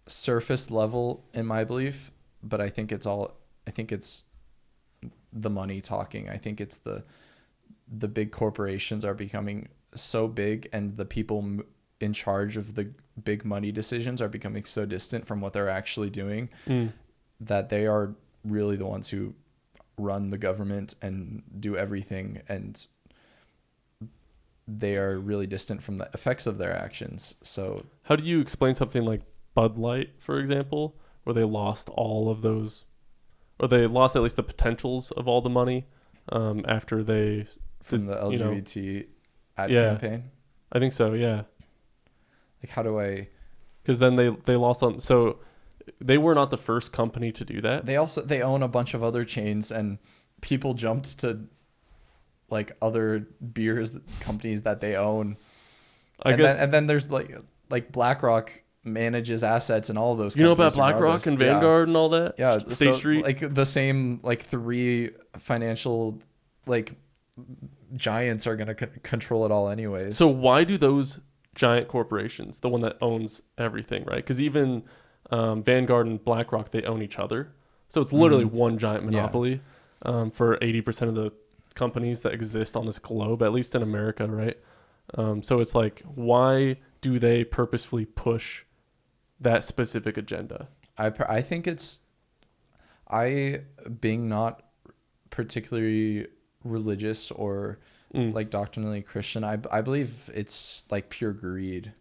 surface level in my belief, but I think it's the money talking. I think it's the big corporations are becoming so big, and the people in charge of the big money decisions are becoming so distant from what they're actually doing, that they are really the ones who run the government and do everything, and they are really distant from the effects of their actions. So how do you explain something like Bud Light, for example, where they lost all of those, or they lost at least the potentials of all the money after they from the LGBT ad Yeah. campaign. I think so, yeah. Like, how do I? Because then they lost on. So they were not the first company to do that. They own a bunch of other chains, and people jumped to like other beers companies that they own. I guess. And then there's like BlackRock manages assets and all of those. You know about companies BlackRock regardless. and Vanguard and all that? Yeah, State Street. Like the same like 3 financial like giants are gonna control it all anyways. So why do those giant corporations, the one that owns everything, right? Because even Vanguard and BlackRock, they own each other. So it's literally one giant monopoly for 80% of the companies that exist on this globe, at least in America, right? So it's like, why do they purposefully push that specific agenda? I think it's being not particularly religious or like doctrinally Christian. I believe it's like pure greed,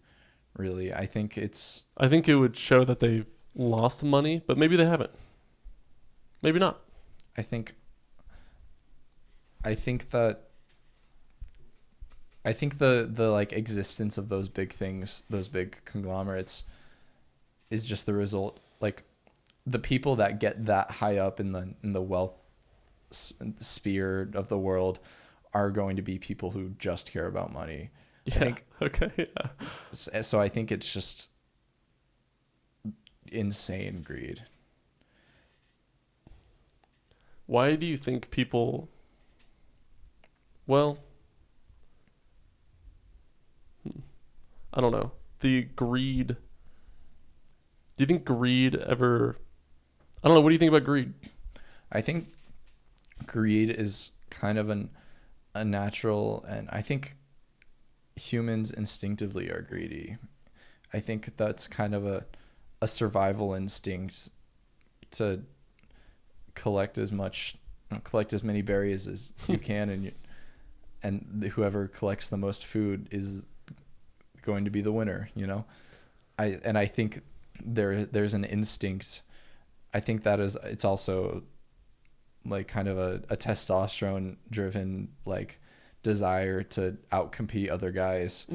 really. I think it would show that they've lost money, but maybe they haven't. Maybe not. I think the like existence of those big things, those big conglomerates, is just the result. Like the people that get that high up in the wealth sphere of the world are going to be people who just care about money. Yeah. I think, okay. Yeah. So I think it's just insane greed. Why do you think people? Well, I don't know. The greed. Do you think greed ever? I don't know. What do you think about greed? I think greed is kind of a natural, and I think humans instinctively are greedy. I think that's kind of a survival instinct to collect as many berries as you can, and whoever collects the most food is going to be the winner, you know. I think there's an instinct. I think it's also like kind of a testosterone driven like desire to outcompete other guys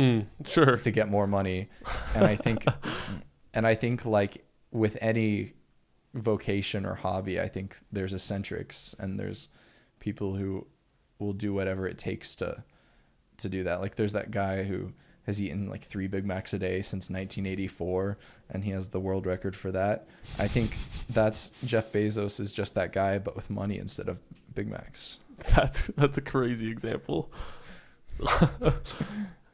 Sure, to get more money. And I think like with any vocation or hobby, I think there's eccentrics and there's people who will do whatever it takes to do that. Like there's that guy who has eaten like 3 Big Macs a day since 1984, and he has the world record for that. I think that's Jeff Bezos is just that guy, but with money instead of Big Macs. That's a crazy example.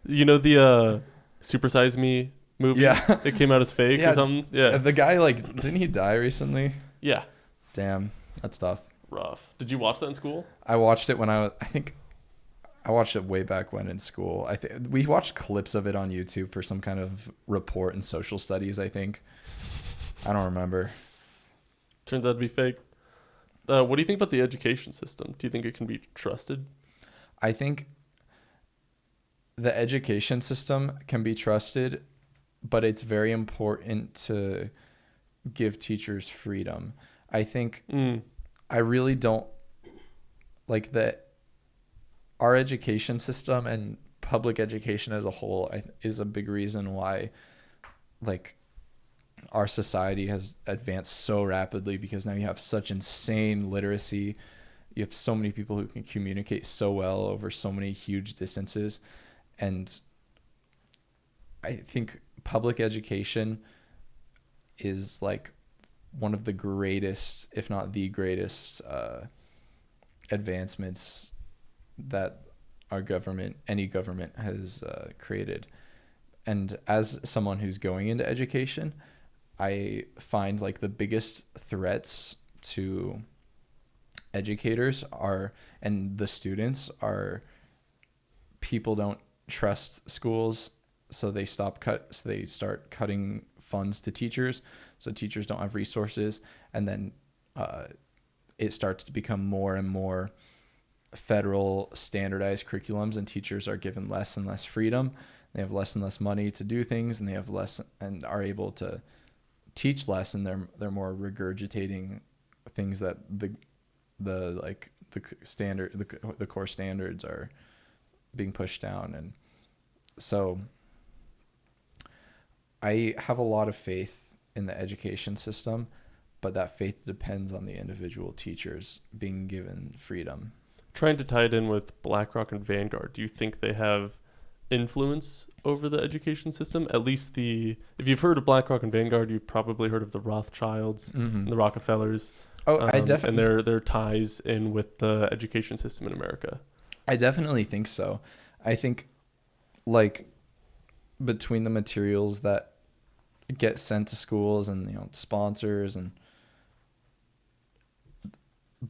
You know the Super Size Me movie? Yeah. It came out as fake or something? Yeah. The guy, like, didn't he die recently? Yeah. Damn, that's tough. Rough. Did you watch that in school? I watched it when I watched it way back when in school. We watched clips of it on YouTube for some kind of report in social studies, I think. I don't remember. Turns out to be fake. What do you think about the education system? Do you think it can be trusted? I think the education system can be trusted, but it's very important to give teachers freedom. I think I really don't like that. Our education system and public education as a whole is a big reason why like our society has advanced so rapidly, because now you have such insane literacy. You have so many people who can communicate so well over so many huge distances. And I think public education is like one of the greatest, if not the greatest, advancements that any government has created. And as someone who's going into education, I find like the biggest threats to educators and the students are people don't trust schools, so they start cutting funds to teachers, so teachers don't have resources, and then it starts to become more and more federal standardized curriculums, and teachers are given less and less freedom. They have less and less money to do things, and they have less and are able to teach less, and they're more regurgitating things that the like the core standards are being pushed down. And so I have a lot of faith in the education system, but that faith depends on the individual teachers being given freedom. Trying to tie it in with BlackRock and Vanguard, do you think they have influence over the education system? At least if you've heard of BlackRock and Vanguard, you've probably heard of the Rothschilds and the Rockefellers. I definitely, and their ties in with the education system in America. I definitely think so. I think, like, between the materials that get sent to schools and sponsors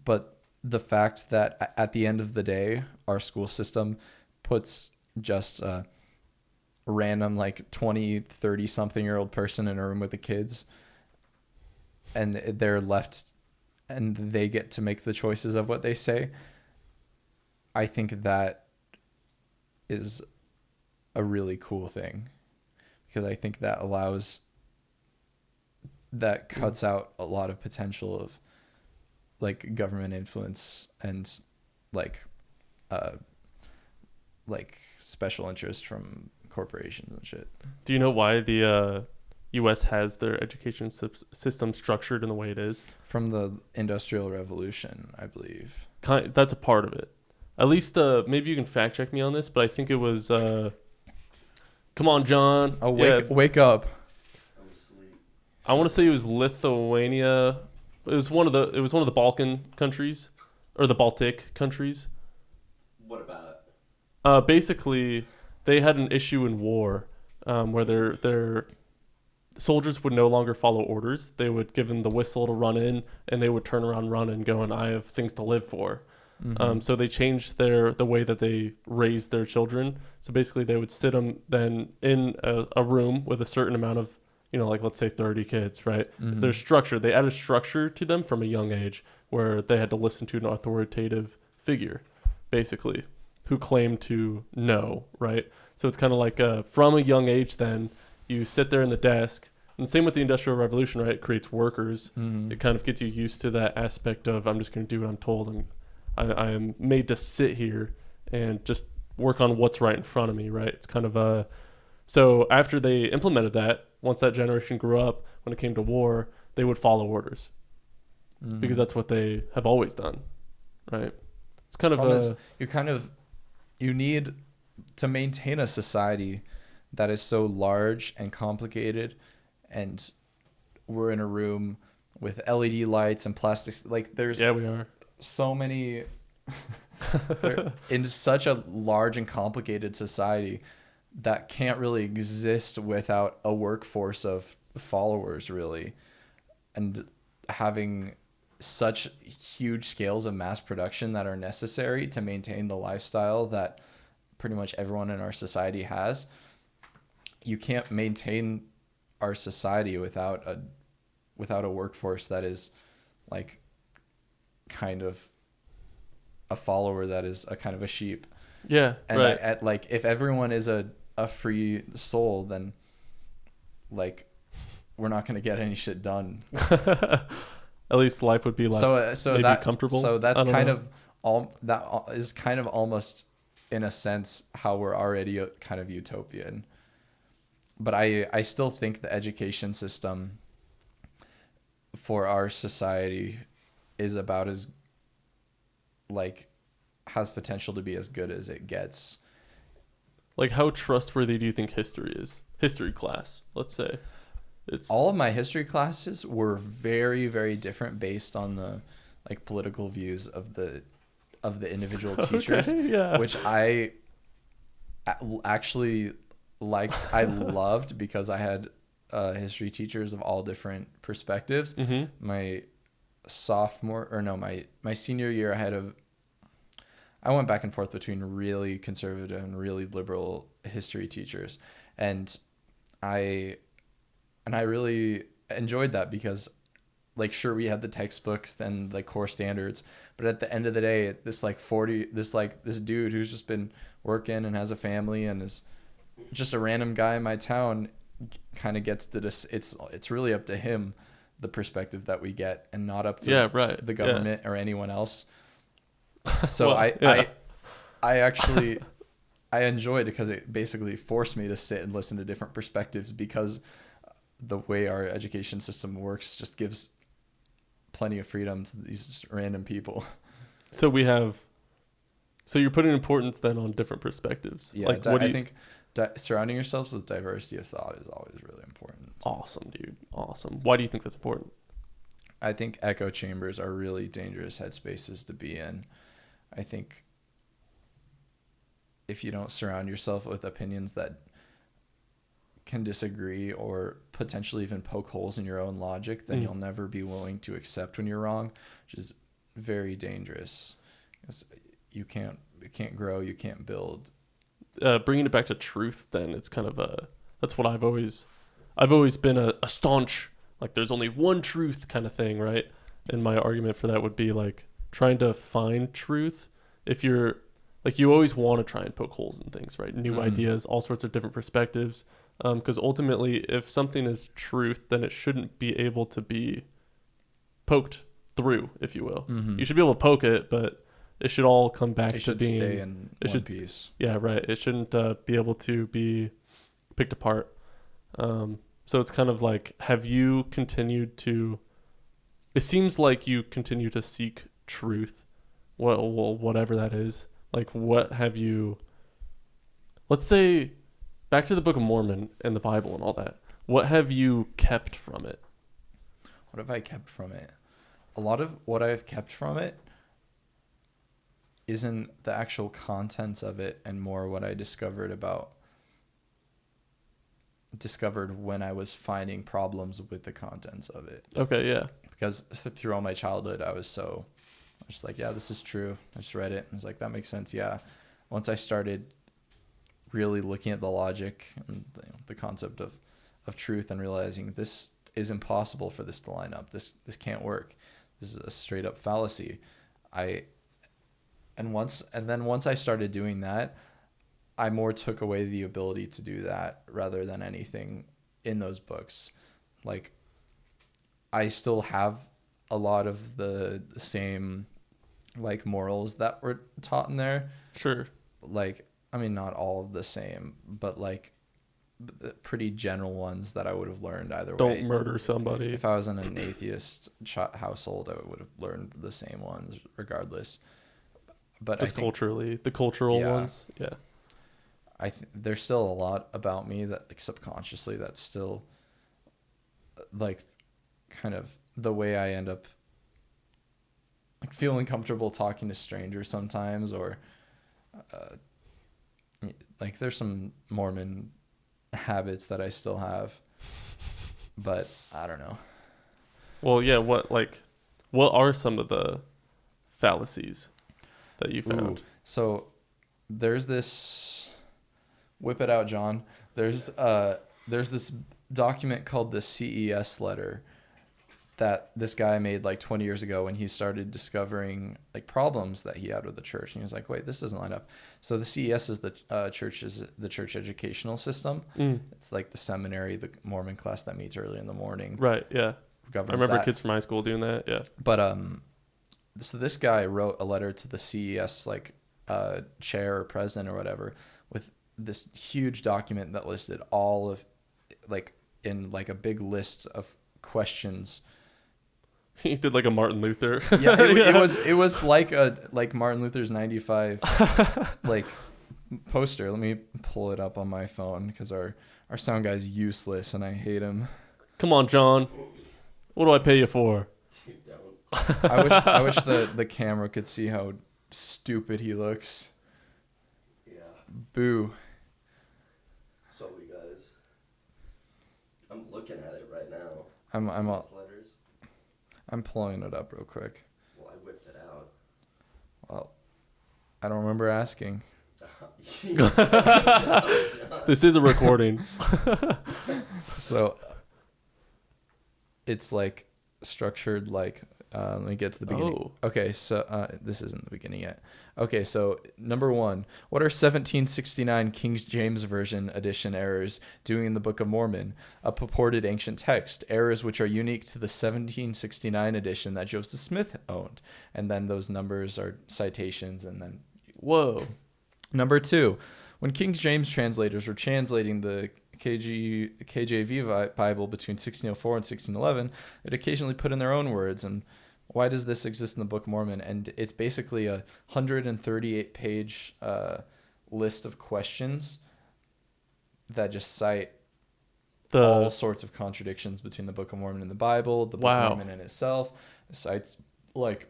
but the fact that at the end of the day, our school system puts just a random 20, 30 something year old person in a room with the kids, and they're left and they get to make the choices of what they say. I think that is a really cool thing, because I think that cuts out a lot of potential of government influence and special interest from corporations and shit. Do you know why the U.S. has their education system structured in the way it is? From the Industrial Revolution, I believe. That's a part of it. At least, maybe you can fact check me on this, but I think it was. Come on, John. Oh, wake up! I'm asleep. I want to say it was Lithuania. It was one of the Balkan countries, or the Baltic countries. What about it? Basically, they had an issue in war, where their soldiers would no longer follow orders. They would give them the whistle to run in, and they would turn around, run, and go, and I have things to live for. Mm-hmm. So they changed the way that they raised their children. So basically, they would sit them then in a room with a certain amount of, let's say 30 kids, right? Mm-hmm. There's structure. They added structure to them from a young age, where they had to listen to an authoritative figure, basically, who claimed to know, right? So it's kind of like from a young age, then you sit there in the desk. And same with the Industrial Revolution, right? It creates workers. Mm-hmm. It kind of gets you used to that aspect of, I'm just going to do what I'm told. I am made to sit here and just work on what's right in front of me, right? It's kind of so after they implemented that, once that generation grew up, when it came to war, they would follow orders, because that's what they have always done, right? It's kind of you need to maintain a society that is so large and complicated, and we're in a room with LED lights and plastics. We are so many in such a large and complicated society that can't really exist without a workforce of followers, really, and having such huge scales of mass production that are necessary to maintain the lifestyle that pretty much everyone in our society has. You can't maintain our society without a workforce that is kind of a follower, that is a kind of a sheep. Yeah, and right. If everyone is a free soul, then we're not going to get any shit done. At least life would be less comfortable. So that's that is kind of almost, in a sense, how we're already kind of utopian. But I still think the education system for our society is about as has potential to be as good as it gets. How trustworthy do you think history is? History class, let's say. All of my history classes were very, very different based on the political views of the individual teachers, okay, yeah. Which I actually liked. I loved, because I had history teachers of all different perspectives. Mm-hmm. My senior year, I went back and forth between really conservative and really liberal history teachers, and I really enjoyed that, because sure, we had the textbooks and core standards, but at the end of the day, this dude who's just been working and has a family and is just a random guy in my town kind of gets it's really up to him, the perspective that we get, and not up to the government or anyone else. So Well, yeah. I actually I enjoyed it because it basically forced me to sit and listen to different perspectives, because the way our education system works just gives plenty of freedom to these just random people. So you're putting importance then on different perspectives. Yeah, Like, what do I you, think surrounding yourselves with diversity of thought is always really important. awesome, dude. Awesome. Why do you think that's important? I think echo chambers are really dangerous headspaces to be in. I think if you don't surround yourself with opinions that can disagree or potentially even poke holes in your own logic, then you'll never be willing to accept when you're wrong, which is very dangerous. Because you can't grow, you can't build. Bringing it back to truth, then it's kind of that's what I've always been a staunch, like, there's only one truth kind of thing, right? And my argument for that would be like trying to find truth. If you're like, you always want to try and poke holes in things, right? New ideas, all sorts of different perspectives. Because ultimately, if something is truth, then it shouldn't be able to be poked through, if you will. You should be able to poke it, but it should all come back to being. Stay in one piece. Yeah, right. It shouldn't be able to be picked apart. So it's kind of like, have you continued to? It seems like you continue to seek truth, whatever that is. Like, what have you? Let's say, back to the Book of Mormon and the Bible and all that. What have you kept from it? What have I kept from it? A lot of what I've kept from it isn't the actual contents of it, and more what I discovered when I was finding problems with the contents of it. Okay, yeah. Because through all my childhood, I was just like, yeah, this is true. I just read it and was like, that makes sense. Yeah. Once I started really looking at the logic and the concept of truth and realizing this is impossible for this to line up. This can't work. This is a straight up fallacy. Once I started doing that, I more took away the ability to do that rather than anything in those books. Like, I still have a lot of the same like morals that were taught in there. Sure. Like, I mean, not all of the same, but like pretty general ones that I would have learned either way. Don't murder somebody. If I was in an atheist household, I would have learned the same ones regardless. But just culturally, the cultural ones. Yeah. There's still a lot about me that, like, subconsciously, that's still like kind of the way I end up like feeling comfortable talking to strangers sometimes, or like there's some Mormon habits that I still have, but I don't know. Well, yeah. What are some of the fallacies that you found? So there's this, whip it out, John. There's this document called the CES letter that this guy made like 20 years ago when he started discovering like problems that he had with the church, and he was like, wait, this doesn't line up. So the CES is the church educational system. It's like the seminary, the Mormon class that meets early in the morning. Right. Yeah. I remember that. Kids from high school doing that. Yeah. But so this guy wrote a letter to the CES like chair or president or whatever with this huge document that listed all of like in like a big list of questions. He did like a Martin Luther. Yeah, it was like Martin Luther's 95 like poster. Let me pull it up on my phone because our sound guy's useless and I hate him. Come on, John. What do I pay you for? Dude, don't. I wish the camera could see how stupid he looks. Yeah. Boo. Sorry, guys. I'm looking at it right now. Letters. I'm pulling it up real quick. Well, I whipped it out. Well, I don't remember asking. This is a recording. So it's like structured like Let me get to the beginning. Oh. Okay, so this isn't the beginning yet. Okay, so number 1, what are 1769 King James Version edition errors doing in the Book of Mormon, a purported ancient text? Errors which are unique to the 1769 edition that Joseph Smith owned. And then those numbers are citations, and then Whoa. Number 2, when King James translators were translating the KJV Bible between 1604 and 1611, it occasionally put in their own words. And why does this exist in the Book of Mormon? And it's basically a 138-page list of questions that just cite all sorts of contradictions between the Book of Mormon and the Bible, the Book of Mormon in itself. It cites like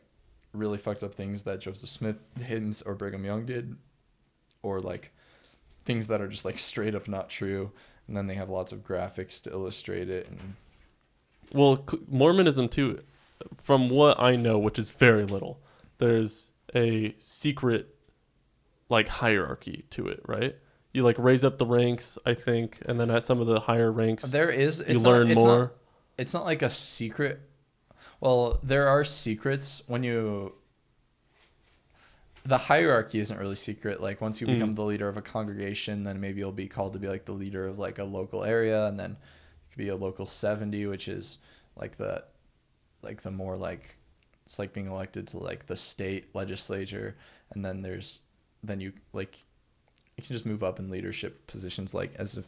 really fucked up things that Joseph Smith did or Brigham Young did, or like things that are just like straight up not true. And then they have lots of graphics to illustrate it. And Well, Mormonism too, from what I know, which is very little, there's a secret like hierarchy to it, right? You like raise up the ranks, I think, and then at some of the higher ranks, there is you learn more. It's not like a secret. Well, there are secrets when you. The hierarchy isn't really secret. Like once you become the leader of a congregation, then maybe you'll be called to be like the leader of like a local area, and then you could be a local 70, which is like the more like it's like being elected to like the state legislature, and then you like you can just move up in leadership positions like as if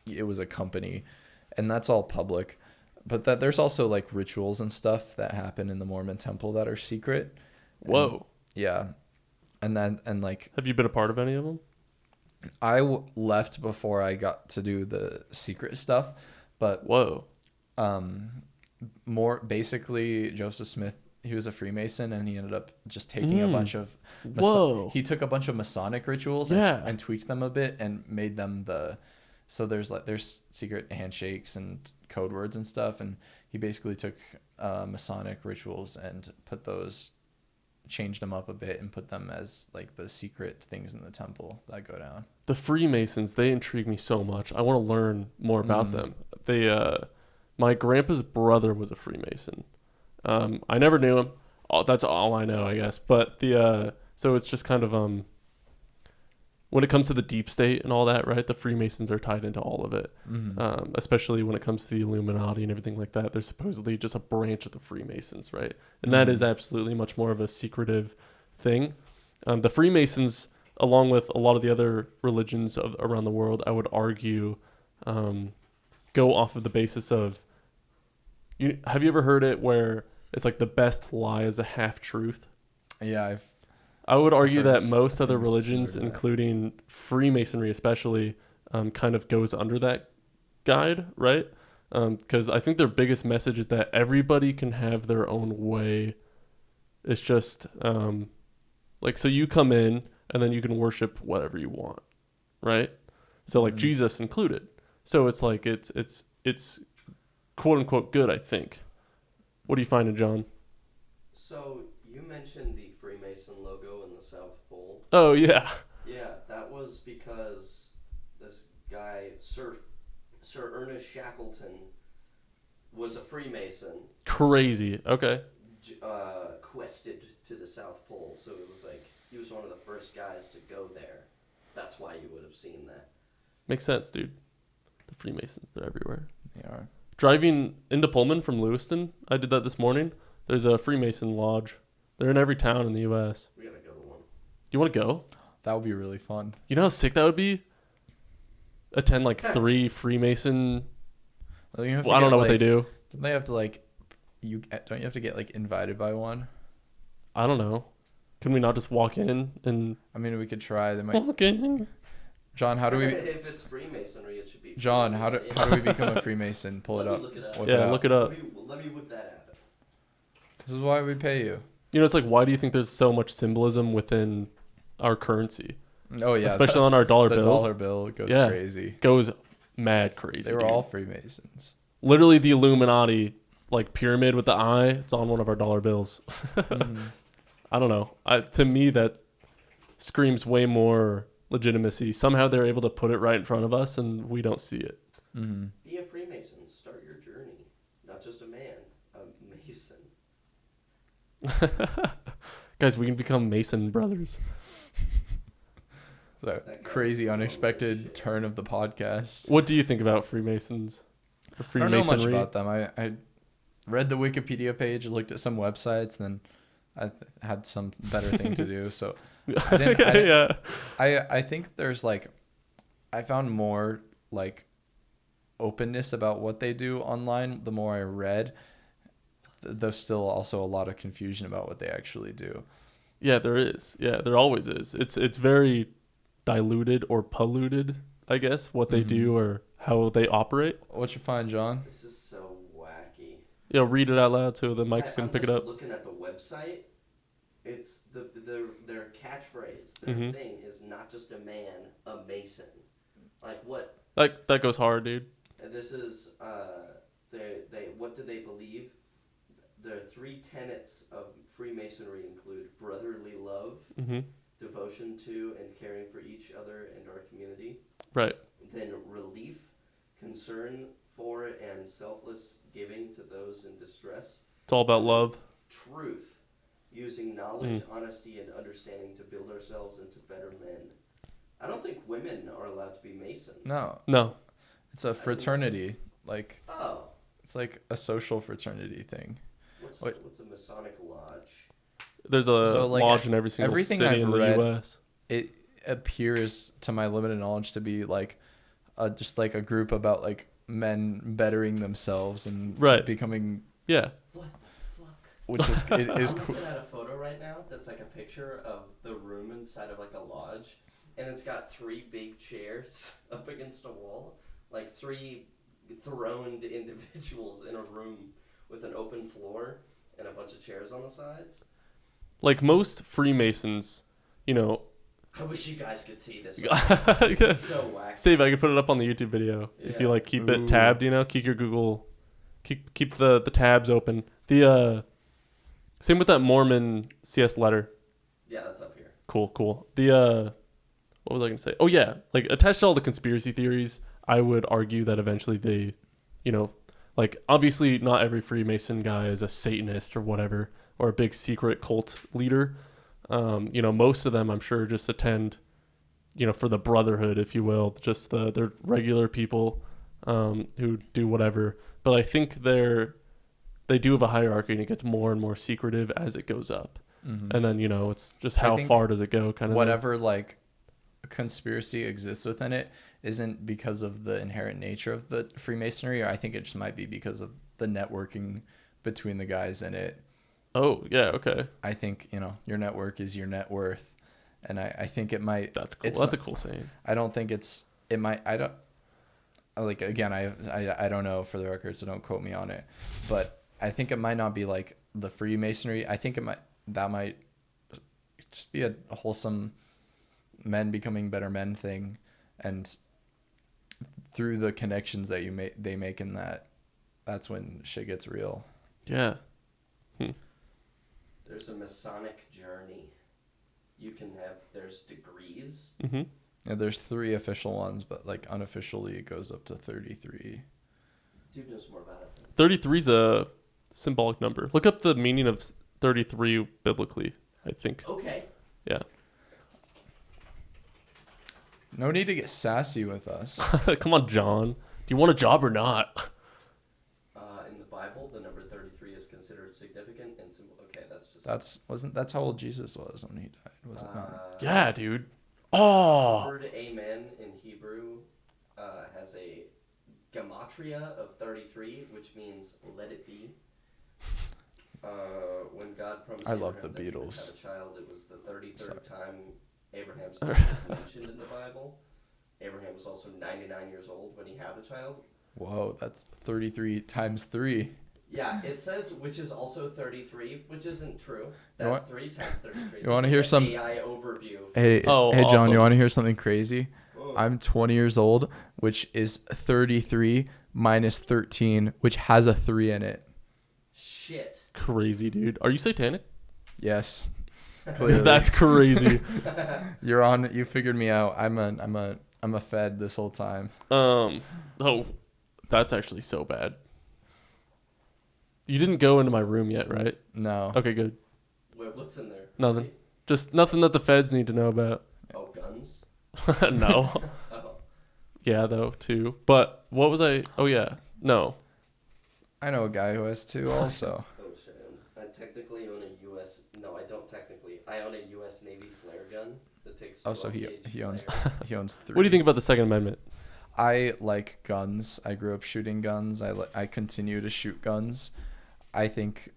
it was a company, and that's all public. But that there's also like rituals and stuff that happen in the Mormon temple that are secret. Whoa. Yeah. And like, have you been a part of any of them? I left before I got to do the secret stuff, but whoa. More basically, Joseph Smith, he was a Freemason, and he ended up just taking a bunch of he took a bunch of Masonic rituals and tweaked them a bit and made them so there's secret handshakes and code words and stuff, and he basically took Masonic rituals and changed them up a bit and put them as like the secret things in the temple that go down. The Freemasons, they intrigue me so much. I want to learn more about them. My grandpa's brother was a Freemason. I never knew him. That's all I know, I guess. But so it's just kind of when it comes to the deep state and all that, right? The Freemasons are tied into all of it, especially when it comes to the Illuminati and everything like that. They're supposedly just a branch of the Freemasons, right? And that is absolutely much more of a secretive thing. The Freemasons, along with a lot of the other religions around the world, I would argue, go off of the basis of, have you ever heard it where it's like the best lie is a half-truth? Yeah, I would argue that most other religions, including Freemasonry especially, kind of goes under that guide, right? Because I think their biggest message is that everybody can have their own way. It's just like, so you come in and then you can worship whatever you want, right? So like Jesus included. So it's like it's quote unquote good, I think. What do you find, John? So you mentioned the Freemason logo in the South Pole. Oh yeah. Yeah, that was because this guy, Sir Ernest Shackleton, was a Freemason. Crazy. Okay. Quested to the South Pole, so it was like he was one of the first guys to go there. That's why you would have seen that. Makes sense, dude. The Freemasons, they're everywhere. They are. Driving into Pullman from Lewiston, I did that this morning. There's a Freemason lodge. They're in every town in the U.S. We gotta go to one. You want to go? That would be really fun. You know how sick that would be? Attend like 3 Freemason. Well, I don't know what they do. Don't they have to don't you have to get like invited by one? I don't know. Can we not just walk in and? I mean, we could try. They might. Walk in. John, how do we? If it's Freemasonry, it should be. John, how do we become a Freemason? Pull it up. Look it up. Look it up. Let me whip that out. This is why we pay you. You know, it's like, why do you think there's so much symbolism within our currency? Oh yeah, especially on our dollar bills. The dollar bill goes crazy. Goes mad crazy. They were all Freemasons. Literally, the Illuminati like pyramid with the eye. It's on one of our dollar bills. I don't know. To me, that screams way more legitimacy. Somehow they're able to put it right in front of us, and we don't see it. Be a Freemason. Start your journey. Not just a man, a Mason. Guys, we can become Mason brothers. That crazy, unexpected turn of the podcast. What do you think about Freemasons? Or I don't know much Freemasonry? about them. I read the Wikipedia page, looked at some websites, and then I had some better thing to do. So I think there's like, I found more like openness about what they do online the more I read. There's still also a lot of confusion about what they actually do. Yeah, there is. Yeah, there always is. It's very diluted or polluted, I guess, what they do or how they operate. What you find, John? This is so wacky. Yeah, read it out loud so the mics can pick it up. Looking at the website, it's their catchphrase, their thing is not just a man, a Mason. Like what? Like that goes hard, dude. This is they what do they believe? The 3 tenets of Freemasonry include brotherly love, devotion to and caring for each other and our community. Right. Then relief, concern for and selfless giving to those in distress. It's all about love. Truth, using knowledge, honesty, and understanding to build ourselves into better men. I don't think women are allowed to be Masons. No. It's a fraternity. Like, oh. It's like a social fraternity thing. What's a Masonic lodge? There's a lodge in every single city in the U.S. It appears, to my limited knowledge, to be like just like a group about like men bettering themselves and becoming. Yeah. What the fuck? Which is it is I'm cool. looking at a photo right now that's like a picture of the room inside of like a lodge, and it's got 3 big chairs up against a wall, like 3 throned individuals in a room with an open floor and a bunch of chairs on the sides. Like most Freemasons, you know. I wish you guys could see this. This is so wacky. Save, I could put it up on the YouTube video if you like keep it tabbed, you know, keep your Google, keep the tabs open. The same with that Mormon CS letter. Yeah, that's up here. Cool. The what was I gonna say? Oh yeah, like attached to all the conspiracy theories, I would argue that eventually they, you know, like obviously not every Freemason guy is a Satanist or whatever, or a big secret cult leader. You know, most of them I'm sure just attend, you know, for the brotherhood, if you will, just they're regular people who do whatever. But I think they do have a hierarchy, and it gets more and more secretive as it goes up. And then, you know, it's just how far does it go kind of whatever thing. Like conspiracy exists within it isn't because of the inherent nature of the Freemasonry, or I think it just might be because of the networking between the guys in it. Oh, yeah, okay. I think, you know, your network is your net worth. And I think it might... That's cool. That's a cool saying. I don't think it might... I don't... Like, again, I don't know for the record, so don't quote me on it. But I think it might not be like the Freemasonry. I think that might just be a wholesome men becoming better men thing. And through the connections that they make in that's when shit gets real. Yeah. There's a Masonic journey. There's degrees. Yeah, there's 3 official ones, but like unofficially it goes up to 33. Dude knows more about it. 33 is a symbolic number. Look up the meaning of 33 biblically, I think. Okay. Yeah. No need to get sassy with us. Come on, John. Do you want a job or not? In the Bible, the number 33 is considered significant and symbol. Okay, That's how old Jesus was when he died, was it not? Yeah, dude. Oh. The word amen in Hebrew has a gematria of 33, which means let it be. When God promised Abraham that he would have a child, it was the 33rd time Abraham's name was mentioned in the Bible. Abraham was also 99 years old when he had the child. Whoa, that's 33 times 3. Yeah, it says which is also 33, which isn't true. That's 3 times 33. You want to hear some AI overview? Hey, John, awesome. You want to hear something crazy? Whoa. I'm 20 years old, which is 33 minus 13, which has a 3 in it. Shit. Crazy, dude. Are you satanic? Yes. That's crazy. You figured me out. I'm a Fed this whole time. Oh, that's actually so bad. You didn't go into my room yet, right? No. Okay, good. What's in there? Nothing. Just nothing that the feds need to know about. Oh, guns? No. Oh. Yeah, though, too. But what was I? Oh, yeah. No. I know a guy who has two also. Oh, shit. I technically own a U.S. No, I don't technically. I own a U.S. Navy flare gun that takes. Oh, so he owns flares. he owns 3. What do you think about the Second Amendment? I like guns. I grew up shooting guns. I continue to shoot guns. I think.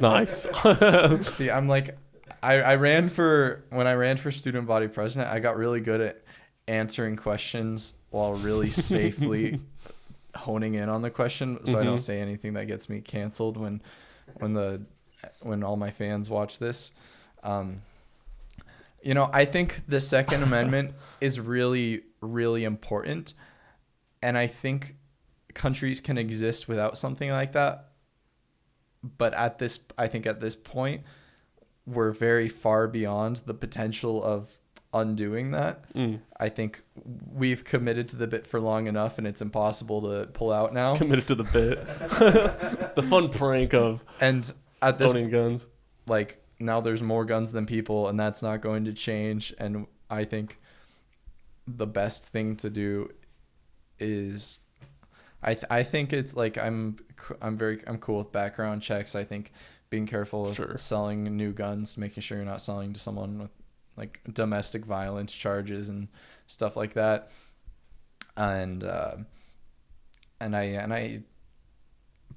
Nice. See, I'm like, I ran for when I ran for student body president. I got really good at answering questions while really safely honing in on the question, so I don't say anything that gets me canceled when all my fans watch this. I think the Second Amendment is really, really important, and I think countries can exist without something like that. But I think at this point, we're very far beyond the potential of undoing that. I think we've committed to the bit for long enough, and it's impossible to pull out now. Committed to the bit. The fun prank of and at this owning guns. Like, now there's more guns than people, and that's not going to change. And I think the best thing to do is I think it's like I'm cool with background checks. I think being careful of selling new guns, making sure you're not selling to someone with like domestic violence charges and stuff like that. And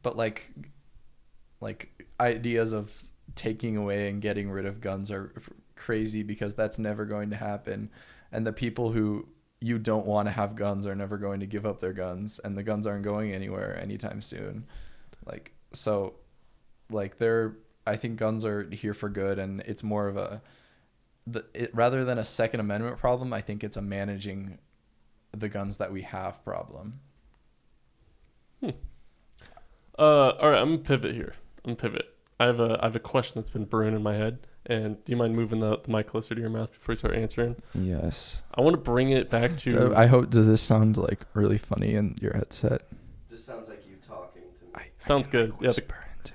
but like ideas of taking away and getting rid of guns are crazy, because that's never going to happen. And the people who you don't want to have guns are never going to give up their guns, and the guns aren't going anywhere anytime soon. I think guns are here for good, and it's more of rather than a Second Amendment problem, I think it's a managing the guns that we have problem. All right, I'm gonna pivot here. I have a question that's been brewing in my head. And do you mind moving the mic closer to your mouth before you start answering? Yes. I want to bring it back to... does this sound like really funny in your headset? Just sounds like you talking to me. Sounds good. Yeah,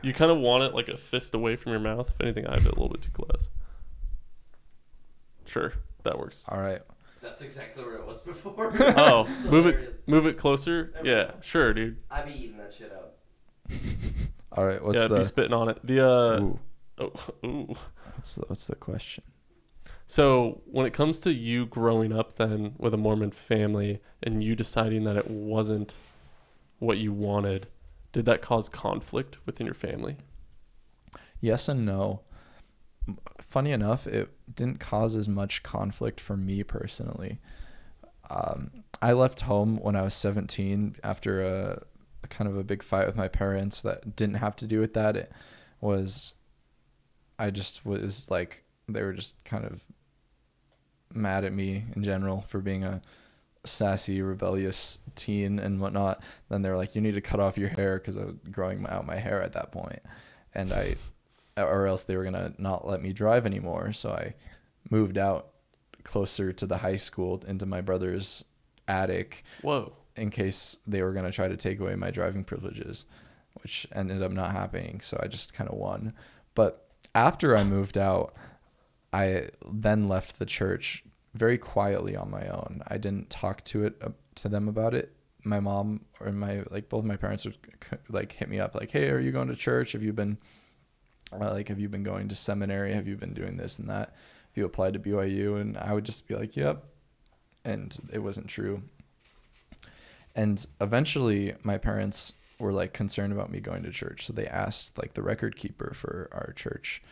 you kind of want it like a fist away from your mouth. If anything, I have it a little bit too close. Sure, that works. All right. That's exactly where it was before. Oh, move it closer. Yeah, sure, dude. I be eating that shit up. All right. Be spitting on it. Ooh. Ooh. What's the question? So when it comes to you growing up then with a Mormon family and you deciding that it wasn't what you wanted, did that cause conflict within your family? Yes and no. Funny enough, it didn't cause as much conflict for me personally. I left home when I was 17 after a kind of a big fight with my parents that didn't have to do with that. It was... I just was like, they were just kind of mad at me in general for being a sassy, rebellious teen and whatnot. Then they were like, you need to cut off your hair, because I was growing out my hair at that point. And or else they were going to not let me drive anymore. So I moved out closer to the high school into my brother's attic. Whoa. In case they were going to try to take away my driving privileges, which ended up not happening. So I just kind of won. But after I moved out, I then left the church very quietly on my own. I didn't talk to them about it. My mom or both my parents would like hit me up like, "Hey, are you going to church? Have you been going to seminary? Have you been doing this and that? Have you applied to BYU?" And I would just be like, "Yep." And it wasn't true. And eventually my parents were like concerned about me going to church, so they asked like the record keeper for our church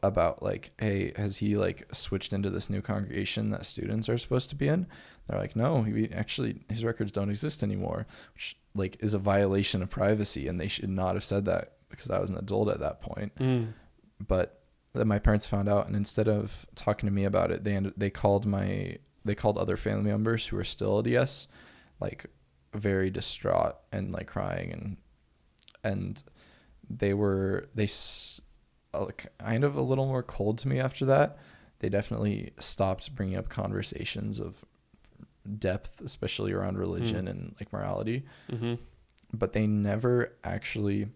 about like, "Hey, has he like switched into this new congregation that students are supposed to be in?" They're like, "No, his records don't exist anymore," which like is a violation of privacy, and they should not have said that, because I was an adult at that point. But then my parents found out, and instead of talking to me about it, they called other family members who were still LDS, like very distraught and like crying, and they kind of a little more cold to me after that. They definitely stopped bringing up conversations of depth, especially around religion and like morality. But they never actually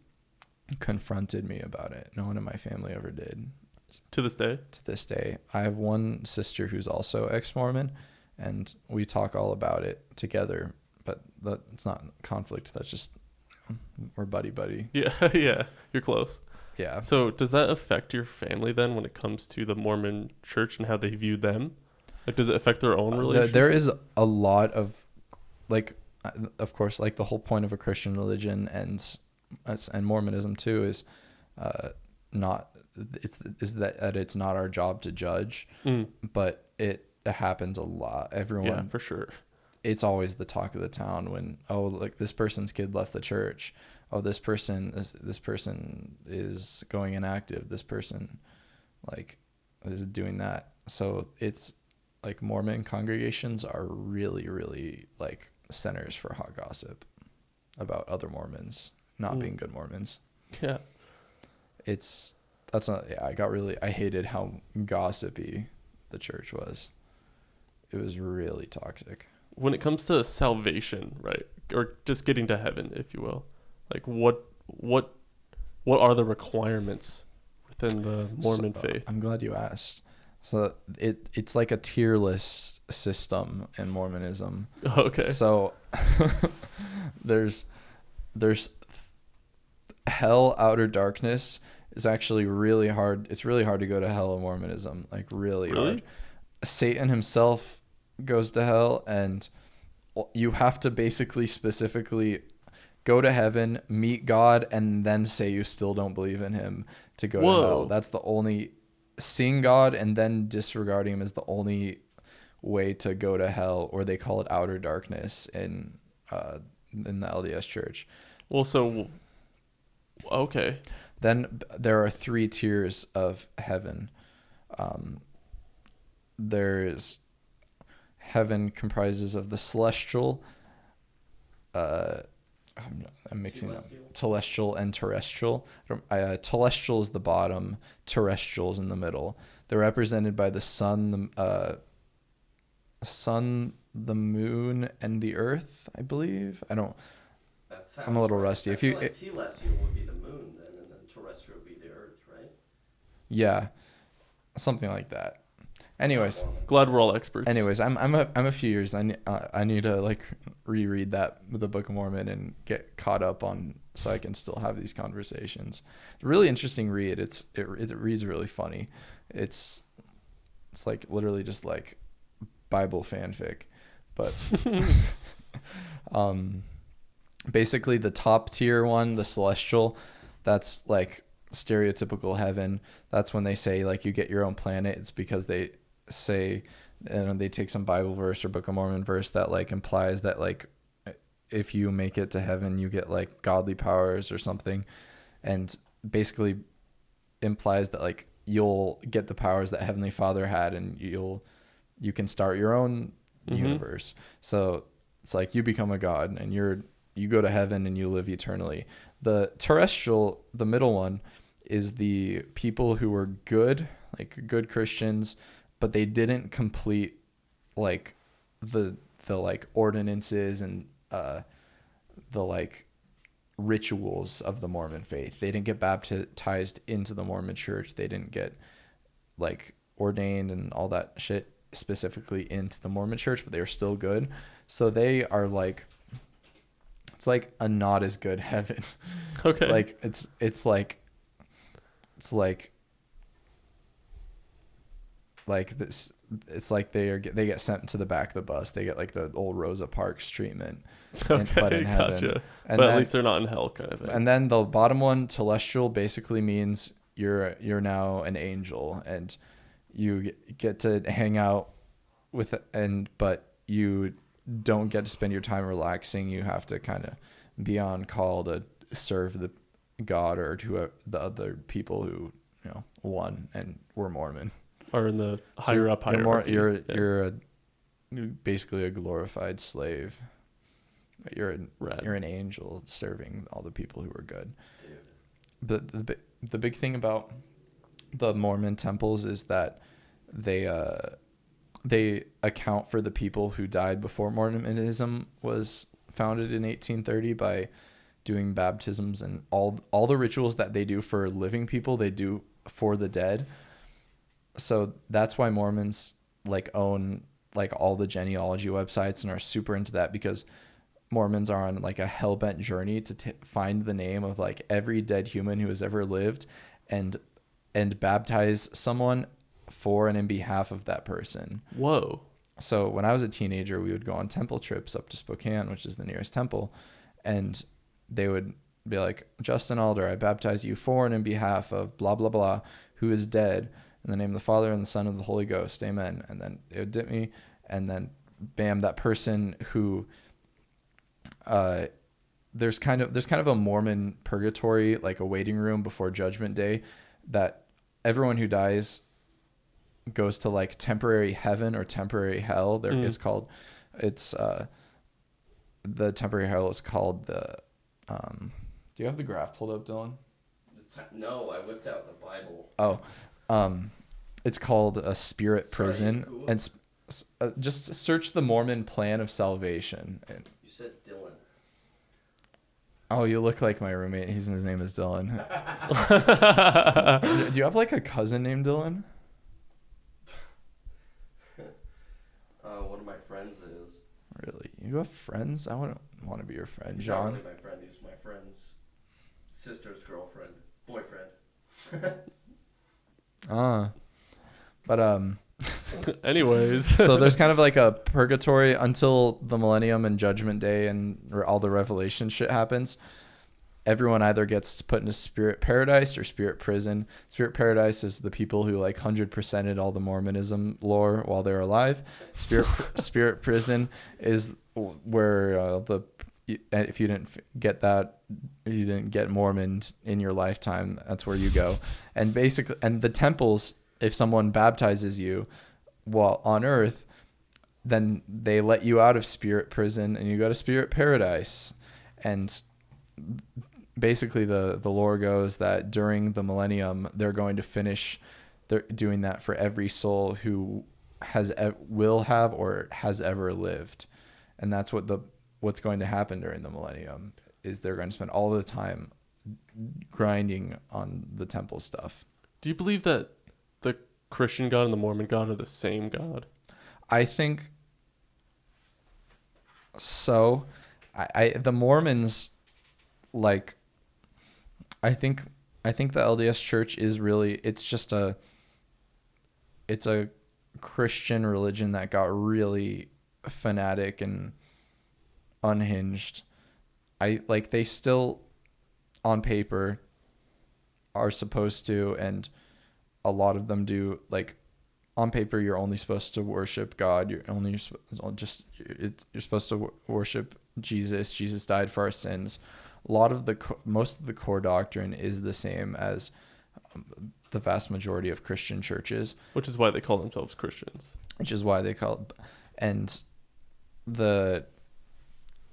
confronted me about it. No one in my family ever did. To this day? To this day. I have one sister who's also ex-Mormon, and we talk all about it together, but it's not conflict. That's just, we're buddy. Yeah, yeah, you're close. Yeah. So does that affect your family then when it comes to the Mormon church and how they view them? Like, does it affect their own relationship? There is a lot of, like, of course, like the whole point of a Christian religion and Mormonism too is that it's not our job to judge, but it happens a lot. Everyone, yeah, for sure. It's always the talk of the town when, oh, like this person's kid left the church. Oh, this person is going inactive. This person like is doing that. So it's like Mormon congregations are really, really like centers for hot gossip about other Mormons not being good Mormons. Yeah. I hated how gossipy the church was. It was really toxic. When it comes to salvation, right? Or just getting to heaven, if you will. Like what are the requirements within the Mormon faith? I'm glad you asked. So it's like a tier list system in Mormonism. Okay. So there's hell, outer darkness is actually really hard. It's really hard to go to hell in Mormonism, like really hard. Satan himself goes to hell, and you have to basically specifically go to heaven, meet God, and then say you still don't believe in him to go to hell. That's the only, seeing God and then disregarding him is the only way to go to hell, or they call it outer darkness in the LDS church. Well, so, okay. Then there are 3 tiers of heaven. There's heaven comprises of the celestial, I'm mixing up celestial and terrestrial. Telestial is the bottom, terrestrial is in the middle. They're represented by the sun, the moon, and the earth, I believe. I'm a little rusty. If you telestial would be the moon then, and then terrestrial would be the earth, right? Yeah, something like that. Anyways, glad we're all experts. Anyways, I'm a few years. I need to like reread the Book of Mormon and get caught up on, so I can still have these conversations. It's a really interesting read. It reads really funny. It's like literally just like Bible fanfic, but basically the top tier one, the celestial, that's like stereotypical heaven. That's when they say like you get your own planet. It's because they say, and they take some Bible verse or Book of Mormon verse that like implies that like if you make it to heaven you get like godly powers or something, and basically implies that like you'll get the powers that Heavenly Father had, and you can start your own universe. So it's like you become a god and you go to heaven and you live eternally. The terrestrial, the middle one, is the people who were good, like good Christians, but they didn't complete like the like ordinances and the like rituals of the Mormon faith. They didn't get baptized into the Mormon church. They didn't get like ordained and all that shit specifically into the Mormon church, but they were still good. So they are like, it's like a not as good heaven. Okay. It's like this. It's like they get sent to the back of the bus. They get like the old Rosa Parks treatment. Okay, but in heaven. gotcha. And but then, at least they're not in hell, kind of thing. And then the bottom one, telestial, basically means you're now an angel and you get to hang out with, but you don't get to spend your time relaxing. You have to kind of be on call to serve the God or to the other people who won and were Mormon. Or in the higher up hierarchy. You're basically a glorified slave. You're an angel serving all the people who are good. The big thing about the Mormon temples is that they account for the people who died before Mormonism was founded in 1830 by doing baptisms and all the rituals that they do for living people, they do for the dead. So that's why Mormons like own like all the genealogy websites and are super into that, because Mormons are on like a hell-bent journey to find the name of like every dead human who has ever lived and baptize someone for and in behalf of that person. Whoa. So when I was a teenager, we would go on temple trips up to Spokane, which is the nearest temple, and they would be like, Justin Alder, I baptize you for and in behalf of blah, blah, blah, who is dead, in the name of the Father and the Son and the Holy Ghost, amen. And then it would dip me, and then bam, that person who, there's kind of a Mormon purgatory, like a waiting room before Judgment Day, that everyone who dies goes to like temporary heaven or temporary hell. There it's called, the temporary hell is called the, do you have the graph pulled up, Dylan? No, I whipped out the Bible. Oh, it's called a spirit prison. Sorry, and just search the Mormon plan of salvation. You said Dylan. Oh, you look like my roommate. His name is Dylan. Do you have like a cousin named Dylan? One of my friends is. Really? You have friends? I wouldn't want to be your friend, He's John. not really my friend. He's my friend's sister's girlfriend, boyfriend. But Anyways. so there's kind of like a purgatory until the millennium and Judgment Day and all the revelation shit happens. Everyone either gets put into spirit paradise or spirit prison. Spirit paradise is the people who like 100%ed all the Mormonism lore while they're alive. Spirit prison is where if you didn't get that, you didn't get Mormon in your lifetime, that's where you go. And basically, and the temples, if someone baptizes you while on earth, then they let you out of spirit prison and you go to spirit paradise. And basically the lore goes that during the millennium, they're going to finish doing that for every soul who will have or has ever lived. And that's what's going to happen during the millennium, is they're going to spend all the time grinding on the temple stuff. Do you believe that the Christian God and the Mormon God are the same God? I think so. The Mormons, like, I think the LDS Church is really, it's a Christian religion that got really fanatic and unhinged. They still on paper are supposed to, and a lot of them do, like on paper you're only supposed to worship God, you're supposed to worship Jesus died for our sins. Most of the core doctrine is the same as the vast majority of Christian churches, which is why they call themselves Christians,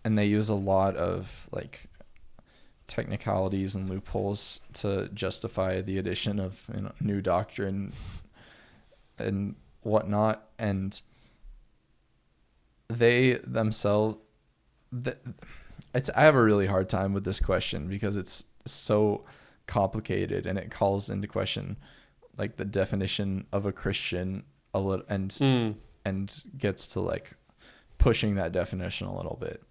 and they use a lot of like technicalities and loopholes to justify the addition of new doctrine and whatnot. And they themselves, I have a really hard time with this question because it's so complicated and it calls into question like the definition of a Christian a little, and gets to like pushing that definition a little bit.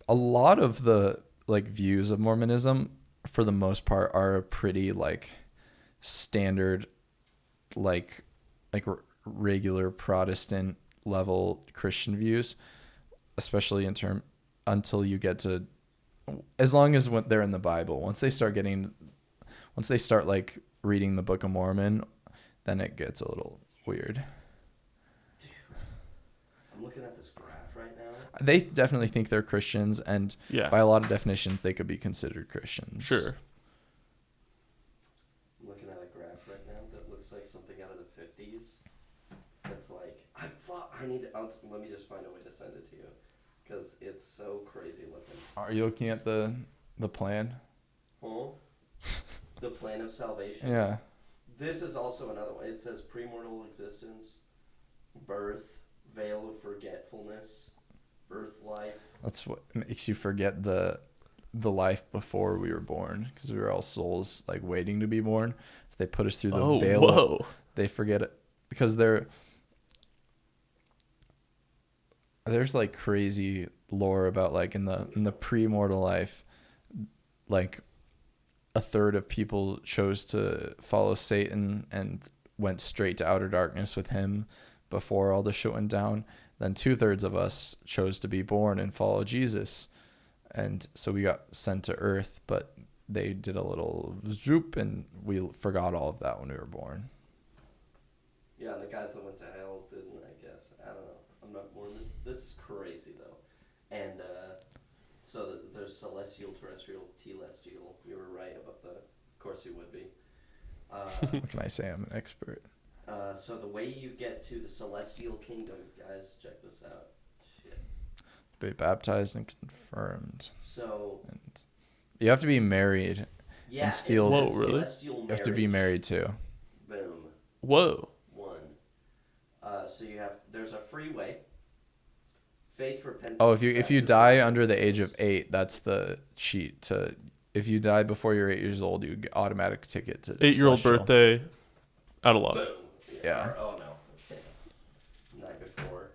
A lot of the like views of Mormonism for the most part are pretty like standard, like regular Protestant level Christian views, especially until you get to, as long as when they're in the Bible. Once they start like reading the Book of Mormon, then it gets a little weird. Dude, I'm looking at this graph right now. They definitely think they're Christians, and by a lot of definitions, they could be considered Christians. Sure. I'm looking at a graph right now that looks like something out of the 50s. That's like, let me just find a way to send it to you, because it's so crazy looking. Are you looking at the plan? Huh? The plan of salvation? Yeah. This is also another one. It says premortal existence, birth, veil of forgetfulness, Earth life. That's what makes you forget the life before we were born, because we were all souls like waiting to be born. So they put us through the veil. Whoa. They forget it because there's like crazy lore about like in the pre-mortal life, like a third of people chose to follow Satan and went straight to outer darkness with him before all the shit went down. Then 2/3 of us chose to be born and follow Jesus. And so we got sent to earth, but they did a little zoop and we forgot all of that when we were born. Yeah, and the guys that went to hell didn't, I guess. I don't know. I'm not Mormon. This is crazy, though. And so there's celestial, terrestrial, telestial. You were right about the... Of course you would be. What can I say? I'm an expert. So the way you get to the celestial kingdom, guys, check this out. Shit. Be baptized and confirmed. So... And you have to be married. Yeah, and sealed. Whoa, really? You have to be married too. Boom. Whoa. One. So there's a free way. Faith, repentance. Oh, if you die under the age of 8, that's the cheat. If you die before you're 8 years old, you get automatic ticket to 8-year-old celestial. birthday, out of luck. Boom. Yeah. Oh no. Okay. Night before.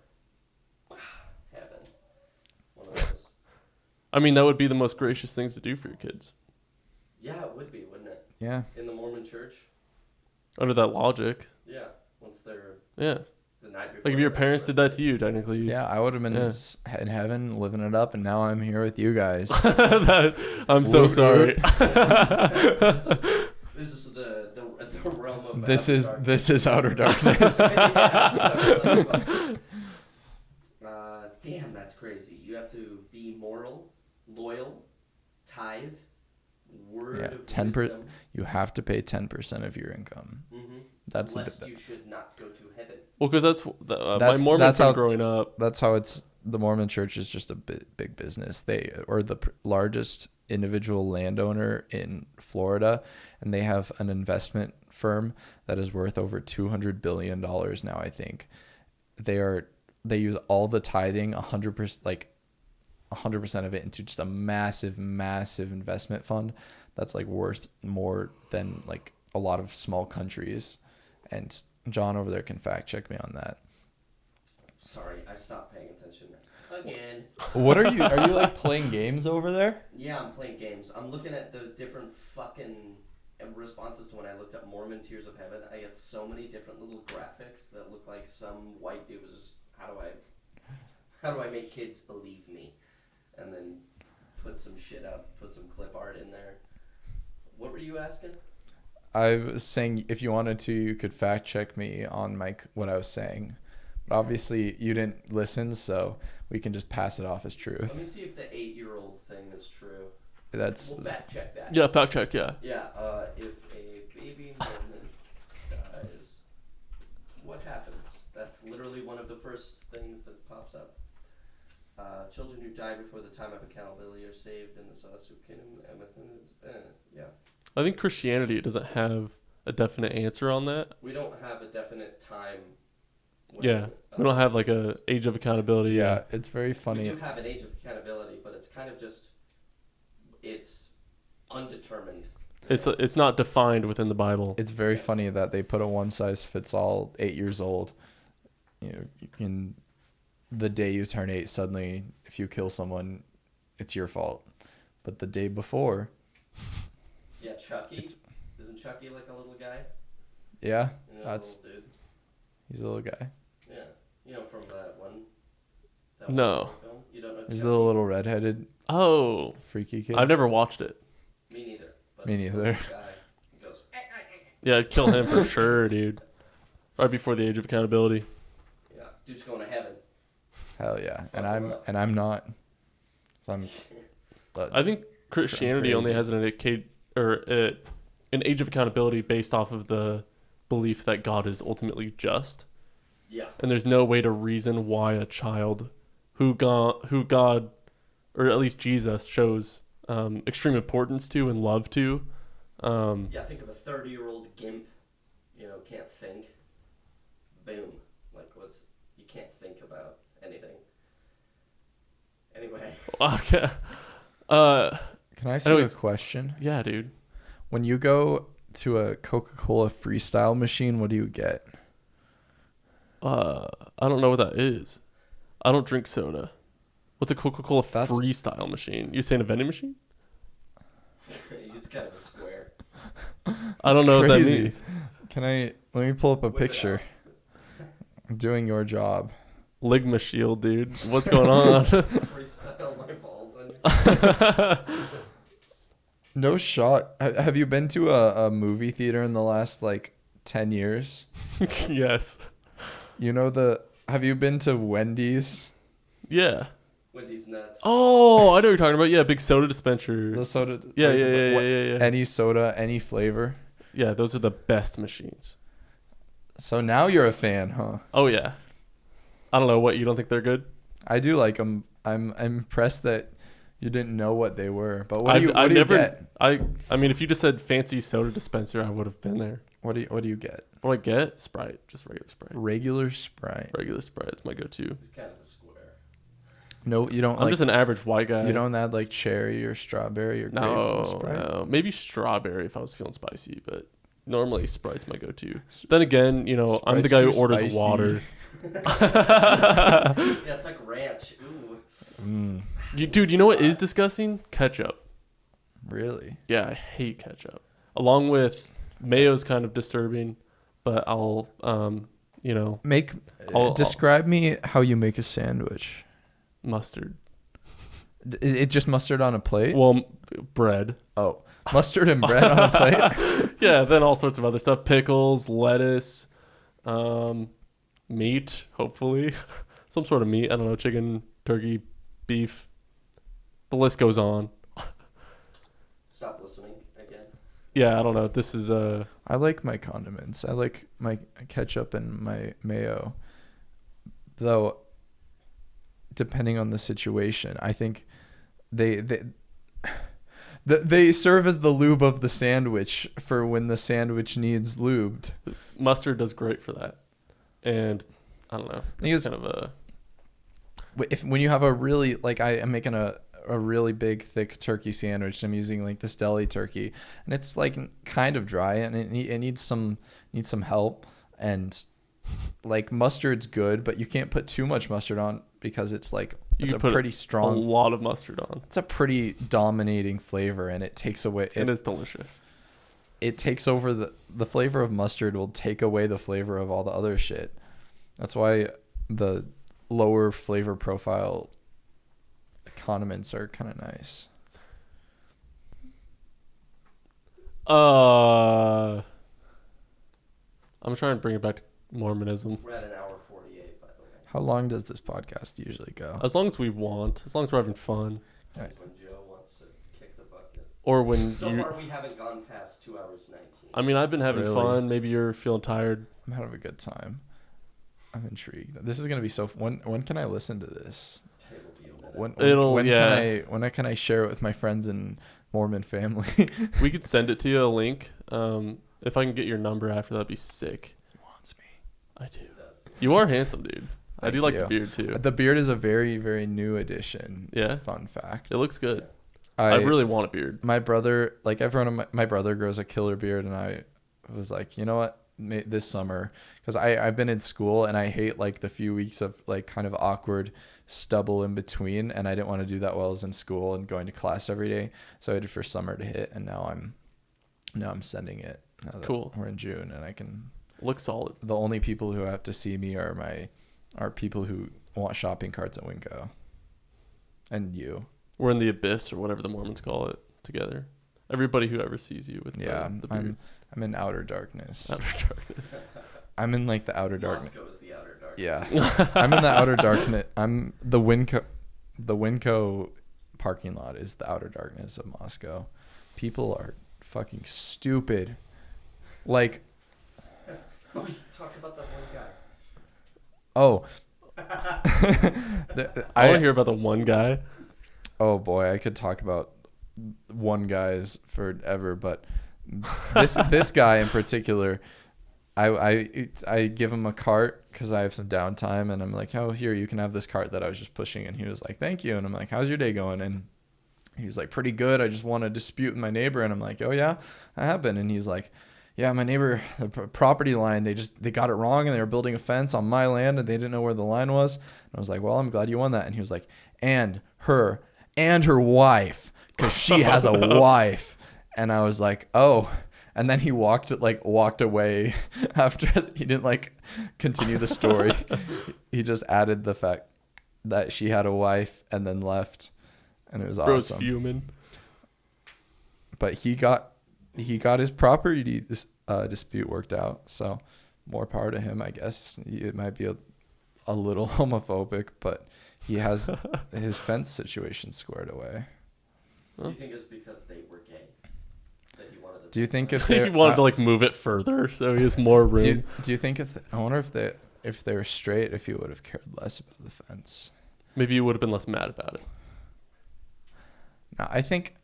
Heaven. One of those. I mean, that would be the most gracious things to do for your kids. Yeah, it would be, wouldn't it? Yeah. In the Mormon church. Under that logic. Yeah. Once they're Yeah. the night before. Like if your their parents did that birthday. to you, technically. Yeah, I would have been Yeah. in heaven living it up, and now I'm here with you guys. I'm so Woot sorry. This is the realm of. This outer is darkness. this is outer darkness. Damn, that's crazy. You have to be moral, loyal, tithe, word Yeah, of 10%. wisdom. You have to pay 10% of your income. Mm-hmm. That's the Lest bit. you should not go to heaven. Well, because that's my That's- Mormon that's friend how- growing up. That's how it's. The Mormon Church is just a big business. They are the largest individual landowner in Florida, and they have an investment firm that is worth over $200 billion now. I think they use all the tithing 100%, like 100% of it, into just a massive investment fund that's like worth more than like a lot of small countries. And John over there can fact check me on that. Sorry, I stopped paying attention again. What are you like playing games over there? Yeah, I'm playing games. I'm looking at the different fucking responses to when I looked up Mormon Tears of Heaven. I get so many different little graphics that look like some white dude was just, how do I make kids believe me? And then put some shit up, put some clip art in there. What were you asking? I was saying if you wanted to, you could fact check me on what I was saying. But obviously you didn't listen, so we can just pass it off as truth. Let me see if the 8-year-old thing is true. That's We'll fact check that. Yeah, fact check. Yeah. Yeah, if a baby Mormon dies, what happens? That's literally one of the first things that pops up. Children who die before the time of accountability are saved in the celestial kingdom. Yeah. I think Christianity doesn't have a definite answer on that. We don't have a definite time. Yeah. We don't have like a age of accountability. yeah, it's very We funny. do have an age of accountability, but it's kind of just, it's undetermined. It's not defined within the Bible. It's very funny that they put a one size fits all 8 years old. You know, in the day you turn 8, suddenly if you kill someone, it's your fault. But the day before, Yeah, Chucky. Isn't Chucky like a little guy? yeah, You know, that's little dude. he's a little guy. Yeah. You know, from that one. No. Film? You don't know He's Chucky? the little redheaded Oh, freaky kid. I've never watched it. Me neither. But Me it's a neither. little guy. He goes, Yeah, I'd kill him for sure, dude. Right before the age of accountability. yeah, dude's going to heaven. Hell yeah, Fuck him up. and I'm not. So I'm. I think Christianity only has an age of accountability based off of the belief that God is ultimately just, Yeah. and there's no way to reason why a child who God, or at least Jesus, shows extreme importance to and love to. Yeah, think of a 30-year-old gimp, you know, can't think. Boom. Like, you can't think about anything. Anyway. Okay. Can I ask you a anyways. question? Yeah, dude. When you go to a Coca-Cola FreeStyle machine, what do you get? I don't know what that is. I don't drink soda. What's a Coca-Cola That's- FreeStyle machine? You saying a vending machine? He's kind of a square. I don't know what that crazy. means. Let me pull up a Whip it picture. I'm doing your job. Ligma shield, dude. What's going on? Freestyle my balls on you. No shot. Have you been to a movie theater in the last like 10 years? Yes. You know have you been to Wendy's? Yeah. Wendy's nuts. Oh, I know what you're talking about. Yeah, big soda dispenser. The soda. Yeah, like, yeah. Any soda, any flavor. Yeah, those are the best machines. So now you're a fan, huh? Oh yeah. I don't know what, you don't think they're good? I do like them. I'm impressed that you didn't know what they were. But what do you get? I mean, if you just said fancy soda dispenser, I would have been there. What do you get? What do I get? Sprite, just regular Sprite. Regular Sprite. Regular Sprite, it's my go-to. He's kind of a square. No, you don't. I'm just an average white guy. You don't add like cherry or strawberry or grape to the Sprite. No, maybe strawberry if I was feeling spicy, but normally Sprite's my go-to. Then again, I'm the Sprite's guy who too orders spicy. water. Yeah, it's like ranch. Ooh. Dude, you know what is disgusting? Ketchup. Really? Yeah, I hate ketchup. Along with mayo's kind of disturbing, but I'll Describe me how you make a sandwich. mustard. It just mustard on a plate? Well, bread. Oh, mustard and bread on a plate? Yeah, then all sorts of other stuff. Pickles, lettuce, meat, hopefully. Some sort of meat. I don't know, chicken, turkey, beef. The list goes on. Stop listening again. Yeah, I don't know. This is I like my condiments. I like my ketchup and my mayo. Though, depending on the situation, I think they serve as the lube of the sandwich for when the sandwich needs lubed. mustard does great for that. And I don't know. I think it's Kind of a when you have a really, like, I am making a really big thick turkey sandwich. I'm using like this deli turkey, and it's like kind of dry, and it needs some help. And like mustard's good, but you can't put too much mustard on because it's like it's a pretty strong, a lot of mustard on. it's a pretty dominating flavor, and it takes away. It is delicious. It takes over the flavor of mustard will take away the flavor of all the other shit. That's why the lower flavor profile condiments are kind of nice. I'm trying to bring it back to Mormonism. We're at an hour 48, by the way. How long does this podcast usually go? As long as we want, as long as we're having fun, When Joe wants to kick the bucket. or when So far, we haven't gone past 2 hours 19. I mean, I've been having Really? fun. Maybe you're feeling tired. I'm having a good time. I'm intrigued. This is gonna be so. When can I listen to this? It'll be a minute. When can I share it with my friends and Mormon family? We could send it to you, a link. If I can get your number after, that'd be sick. He wants me. I do. It does. You are handsome, dude. I do Thank like you. the beard too. The beard is a very, very new addition. Yeah? Fun fact. It looks good. I really want a beard. My brother, like everyone, my brother grows a killer beard, and I was like, you know what, this summer, because I've been in school and I hate like the few weeks of like kind of awkward stubble in between, and I didn't want to do that while I was in school and going to class every day, so I waited for summer to hit, and now I'm sending it. Now that Cool. We're in June, and I can. Looks solid. The only people who have to see me are people who want shopping carts at Winco, and you. We're in the abyss, or whatever the Mormons call it, together. Everybody who ever sees you with Yeah, the beard. I'm in outer darkness. Outer darkness. I'm in like the outer darkness. Moscow is the outer dark. Yeah, I'm in the outer darkness. I'm the Winco. The Winco parking lot is the outer darkness of Moscow. People are fucking stupid. Like, We talk about that one guy. oh, I want to hear about the one guy. Oh boy, I could talk about one guy's forever, but this guy in particular, I give him a cart because I have some downtime, and I'm like, oh, here, you can have this cart that I was just pushing. And he was like, thank you. And I'm like, how's your day going? And he's like, pretty good. I just want to dispute with my neighbor. And I'm like, oh yeah, I have been. And he's like, yeah, my neighbor, the property line, they got it wrong, and they were building a fence on my land, and they didn't know where the line was. And I was like, well, I'm glad you won that. And he was like, and her wife, because she has a wife. And I was like, oh. And then he walked away after he didn't like continue the story. He just added the fact that she had a wife and then left, and it was Bro's awesome. fuming. But he got his property dispute worked out. So more power to him, I guess. It might be a little homophobic, but he has his fence situation squared away. Do you think it's because they were gay? That he wanted to Do you think if He wanted to like move it further so he has more room. do you think I wonder if they were straight, if he would have cared less about the fence? Maybe you would have been less mad about it. No, I think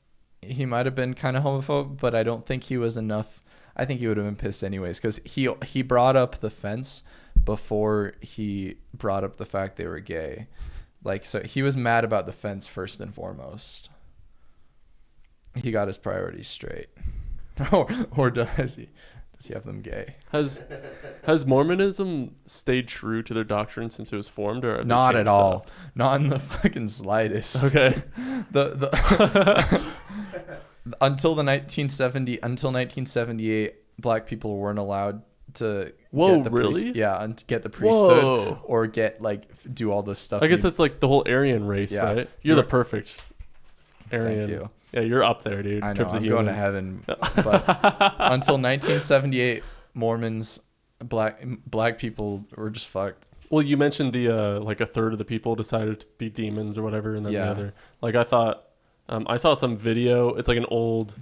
he might have been kind of homophobic, but I don't think he was enough. I think he would have been pissed anyways, because he brought up the fence before he brought up the fact they were gay. Like, so he was mad about the fence first and foremost. He got his priorities straight. or does he have them gay? Has Mormonism stayed true to their doctrine since it was formed, or have they Not at changed all. stuff? Not in the fucking slightest. Okay. the until 1978, black people weren't allowed to get the really? and get the priesthood. Whoa. Or get do all this stuff. I guess that's like the whole Aryan race, Yeah. right? You're the perfect Aryan. Thank you. Yeah, you're up there, dude. I in know, terms of I'm going to humans. heaven. But until 1978, Mormons, black people were just fucked. Well, you mentioned the like a third of the people decided to be demons or whatever, and then the other. Like I thought, I saw some video. It's like an old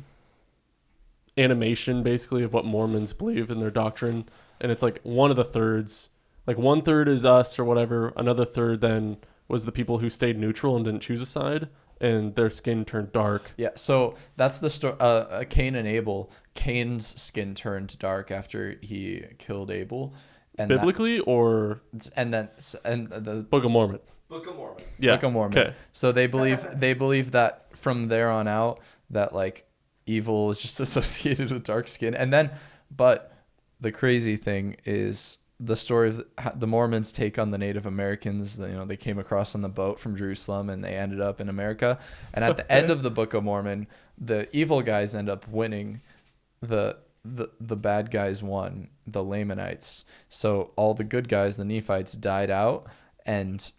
animation, basically, of what Mormons believe in their doctrine, and it's like one of the thirds, like 1/3 is us or whatever. Another third then was the people who stayed neutral and didn't choose a side, and their skin turned dark. Yeah, so that's the story. Cain and Abel. Cain's skin turned dark after he killed Abel. And Biblically, or and the Book of Mormon. Book of Mormon. Yeah. Book of Mormon. Okay. So they believe that from there on out that like evil is just associated with dark skin. And then, but the crazy thing is the story of the Mormons take on the Native Americans. They came across on the boat from Jerusalem and they ended up in America. And at the end of the Book of Mormon, the evil guys end up winning. The bad guys won, the Lamanites. So all the good guys, the Nephites, died out, and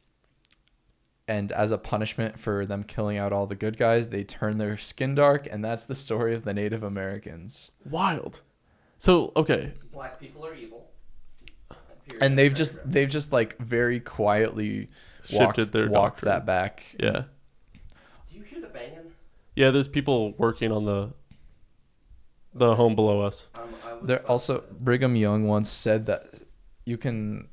as a punishment for them killing out all the good guys, they turn their skin dark, and that's the story of the Native Americans. Wild. So okay. Black people are evil. And they've just like very quietly Shifted their walked doctrine. that back. Yeah. Do you hear the banging? Yeah, there's people working on the home below us. There also, Brigham Young once said that you can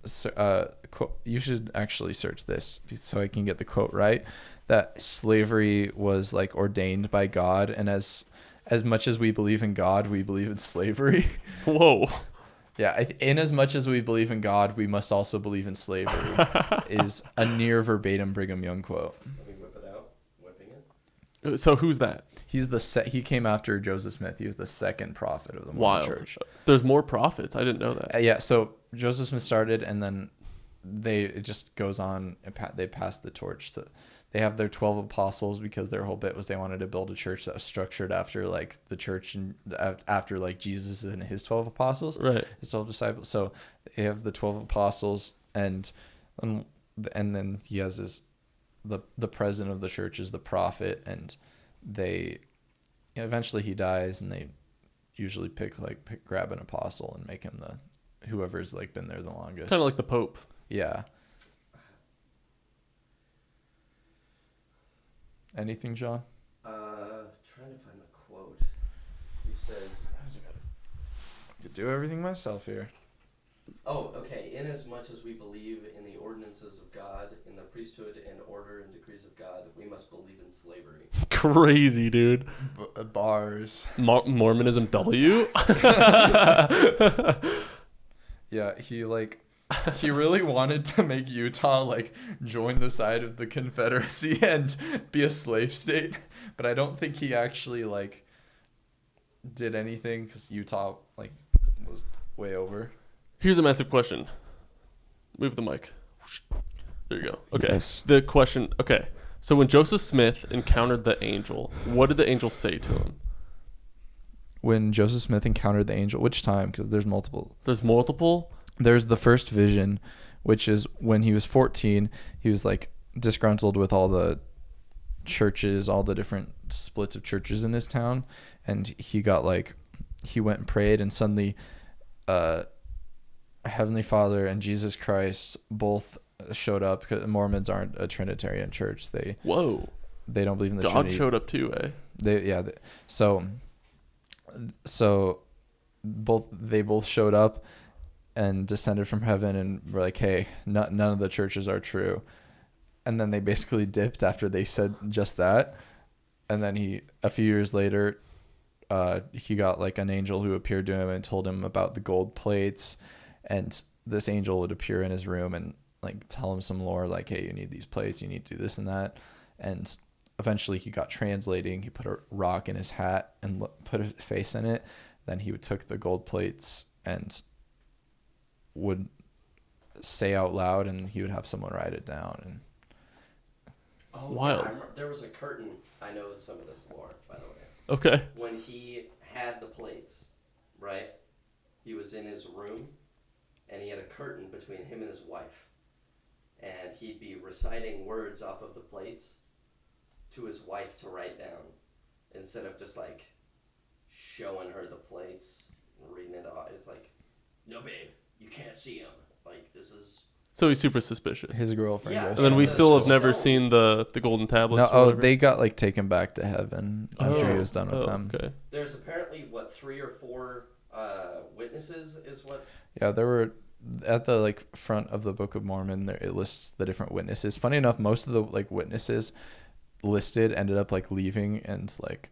you should actually search this so I can get the quote right, that slavery was like ordained by God, and as much as we believe in God, we believe in slavery. Whoa. Yeah, in as much as we believe in God, we must also believe in slavery. Is a near verbatim Brigham Young quote. Let me whip it out. Whipping it. So who's that? He's he came after Joseph Smith. He was the second prophet of the Mormon Wild. Church. There's more prophets. I didn't know that. Yeah, so Joseph Smith started, and then it just goes on. They pass the torch to. They have their 12 apostles because their whole bit was they wanted to build a church that was structured after like the church and after like Jesus and his 12 apostles, Right? His 12 disciples. So they have the 12 apostles, and then he has the president of the church is the prophet, and eventually he dies, and they usually grab an apostle and make him whoever's like been there the longest. Kind of like the Pope. Yeah. Anything, John? Trying to find the quote. He says, I could do everything myself here. "Oh, okay. Inasmuch as we believe in the ordinances of God, in the priesthood and order and decrees of God, we must believe in slavery." Crazy, dude. Bars. Mormonism W. Yeah, he really wanted to make Utah like join the side of the Confederacy and be a slave state, but I don't think he actually like did anything because Utah like was way over. Here's a massive question. Move the mic. There you go. Okay. Yes. The question. Okay. So when Joseph Smith encountered the angel, what did the angel say to him? When Joseph Smith encountered the angel, which time? Because there's multiple. There's multiple. There's the first vision, which is when he was 14. He was like disgruntled with all the churches, all the different splits of churches in his town, and he went and prayed, and suddenly Heavenly Father and Jesus Christ both showed up, because Mormons aren't a Trinitarian church. They don't believe in the God Trinity. showed up too, eh? So they both showed up and descended from heaven and were like, hey, none of the churches are true. And then they basically dipped after they said just that. And then a few years later, he got like an angel who appeared to him and told him about the gold plates. And this angel would appear in his room and like tell him some lore, like, hey, you need these plates, you need to do this and that. And eventually he got translating. He put a rock in his hat and put his face in it. Then he took the gold plates and would say out loud, and he would have someone write it down. And wild. Yeah, there was a curtain. I know some of this lore, by the way. Okay. When he had the plates, right? He was in his room, and he had a curtain between him and his wife. And he'd be reciting words off of the plates to his wife to write down, instead of just like showing her the plates and reading it off. It's like, no, babe, you can't see him. Like, this is. So he's super suspicious. his girlfriend Yeah. goes. And then we the still have stone. never seen the golden tablets. No, or whatever. they got like taken back to heaven after he was done with them. Okay. There's apparently, 3 or 4 witnesses is what. Yeah, there were at the like front of the Book of Mormon. There it lists the different witnesses. Funny enough, most of the like witnesses listed ended up like leaving and like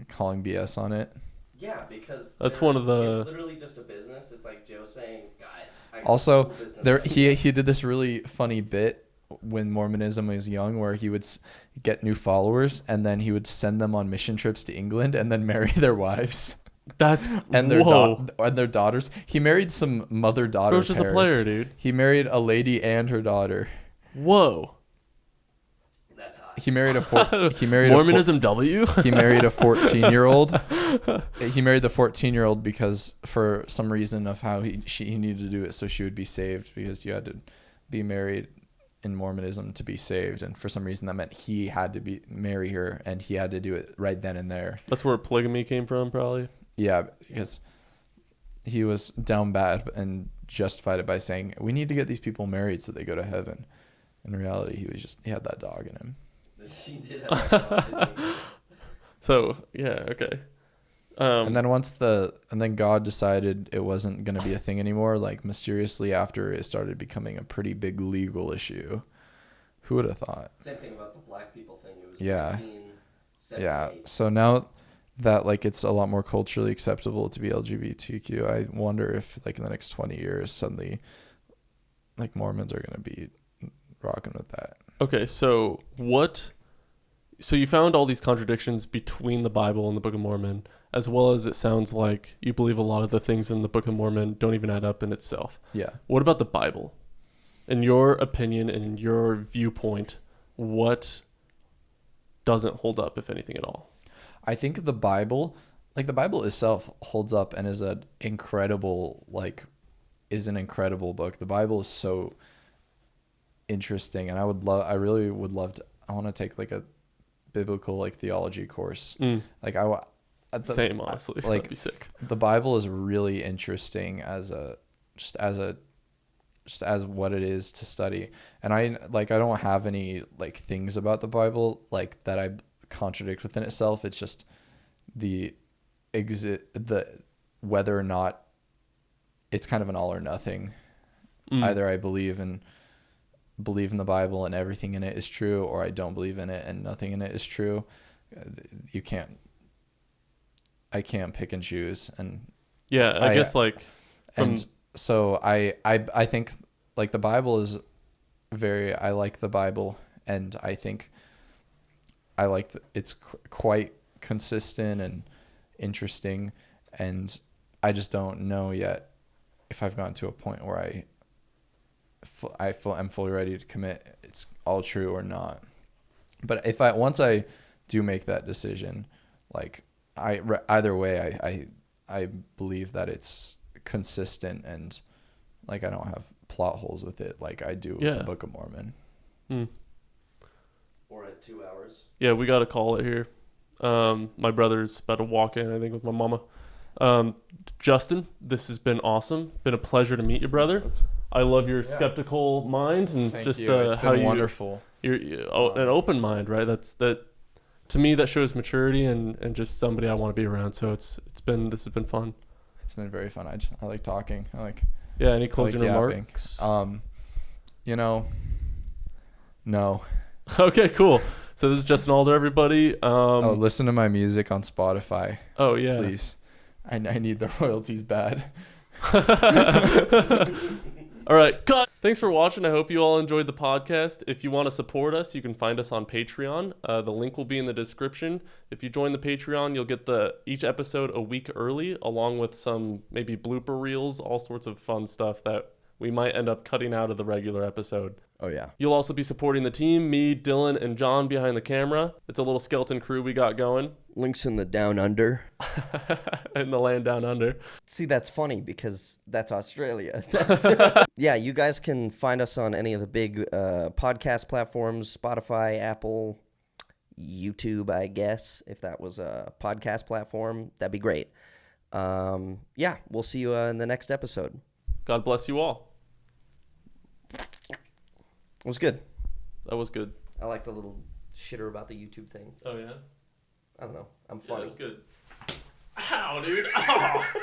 calling BS on it. Yeah, because That's one of the. It's literally just a business. It's like Joe saying, guys. I got Also, a cool business there idea." he did this really funny bit when Mormonism was young, where he would get new followers and then he would send them on mission trips to England and then marry their wives. That's And their whoa. and their daughters. He married some mother-daughter Bro's just a pairs. player, dude. He married a lady and her daughter. Whoa. That's hot. He married Mormonism W. He married a 14-year-old. He married the 14-year-old because for some reason of how he needed to do it so she would be saved, because you had to be married in Mormonism to be saved, and for some reason that meant he had to marry her, and he had to do it right then and there. That's where polygamy came from, probably. Yeah, because he was down bad and justified it by saying, we need to get these people married so they go to heaven. In reality, he had that dog in him. He did have that didn't he? So yeah, okay. And then God decided it wasn't going to be a thing anymore, like mysteriously after it started becoming a pretty big legal issue. Who would have thought? Same thing about the black people thing. It was Yeah. 1978. Yeah. So now that like it's a lot more culturally acceptable to be LGBTQ, I wonder if like in the next 20 years suddenly like Mormons are going to be rocking with that. Okay, so you found all these contradictions between the Bible and the Book of Mormon, as well as it sounds like you believe a lot of the things in the Book of Mormon don't even add up in itself. Yeah. What about the Bible? In your opinion and in your viewpoint, what doesn't hold up, if anything at all? I think the Bible itself holds up and is an incredible book. The Bible is so interesting, and I want to take like a biblical like theology course. Like Same, honestly. like That'd be sick. the Bible is really interesting as what it is to study. And I don't have any like things about the Bible like that I contradict within itself. It's just the whether or not it's kind of an all or nothing. Either I believe in the Bible and everything in it is true, or I don't believe in it and nothing in it is true. I can't pick and choose. And yeah, I guess like from so I think like the Bible is I like the Bible, and I think I like it's quite consistent and interesting, and I just don't know yet if I've gotten to a point where I'm fully ready to commit it's all true or not. But once I do make that decision, like either way, I believe that it's consistent, and like I don't have plot holes with it like I do with the Book of Mormon. Or at 2 hours. Yeah, we got to call it here. My brother's about to walk in, I think, with my mama. Justin, this has been awesome. Been a pleasure to meet you, brother. I love your skeptical mind and Thank just you. It's how been wonderful. You're an open mind, right? That to me that shows maturity and just somebody I want to be around. So this has been fun. It's been very fun. I like talking. Any closing remarks? No. Okay, cool. So this is Justin Alder, everybody. Listen to my music on Spotify. Oh yeah, please. I need the royalties bad. All right, cut. Thanks for watching. I hope you all enjoyed the podcast. If you want to support us, you can find us on Patreon. The link will be in the description. If you join the Patreon, you'll get each episode a week early, along with some maybe blooper reels, all sorts of fun stuff that we might end up cutting out of the regular episode. Oh, yeah. You'll also be supporting the team, me, Dylan, and John behind the camera. It's a little skeleton crew we got going. Links in the down under. In the land down under. See, that's funny because that's Australia. Yeah, you guys can find us on any of the big podcast platforms, Spotify, Apple, YouTube, I guess. If that was a podcast platform, that'd be great. Yeah, we'll see you in the next episode. God bless you all. It was good. That was good. I like the little shitter about the YouTube thing. Oh, yeah? I don't know. I'm funny. Yeah, that was good. Ow, dude. Ow.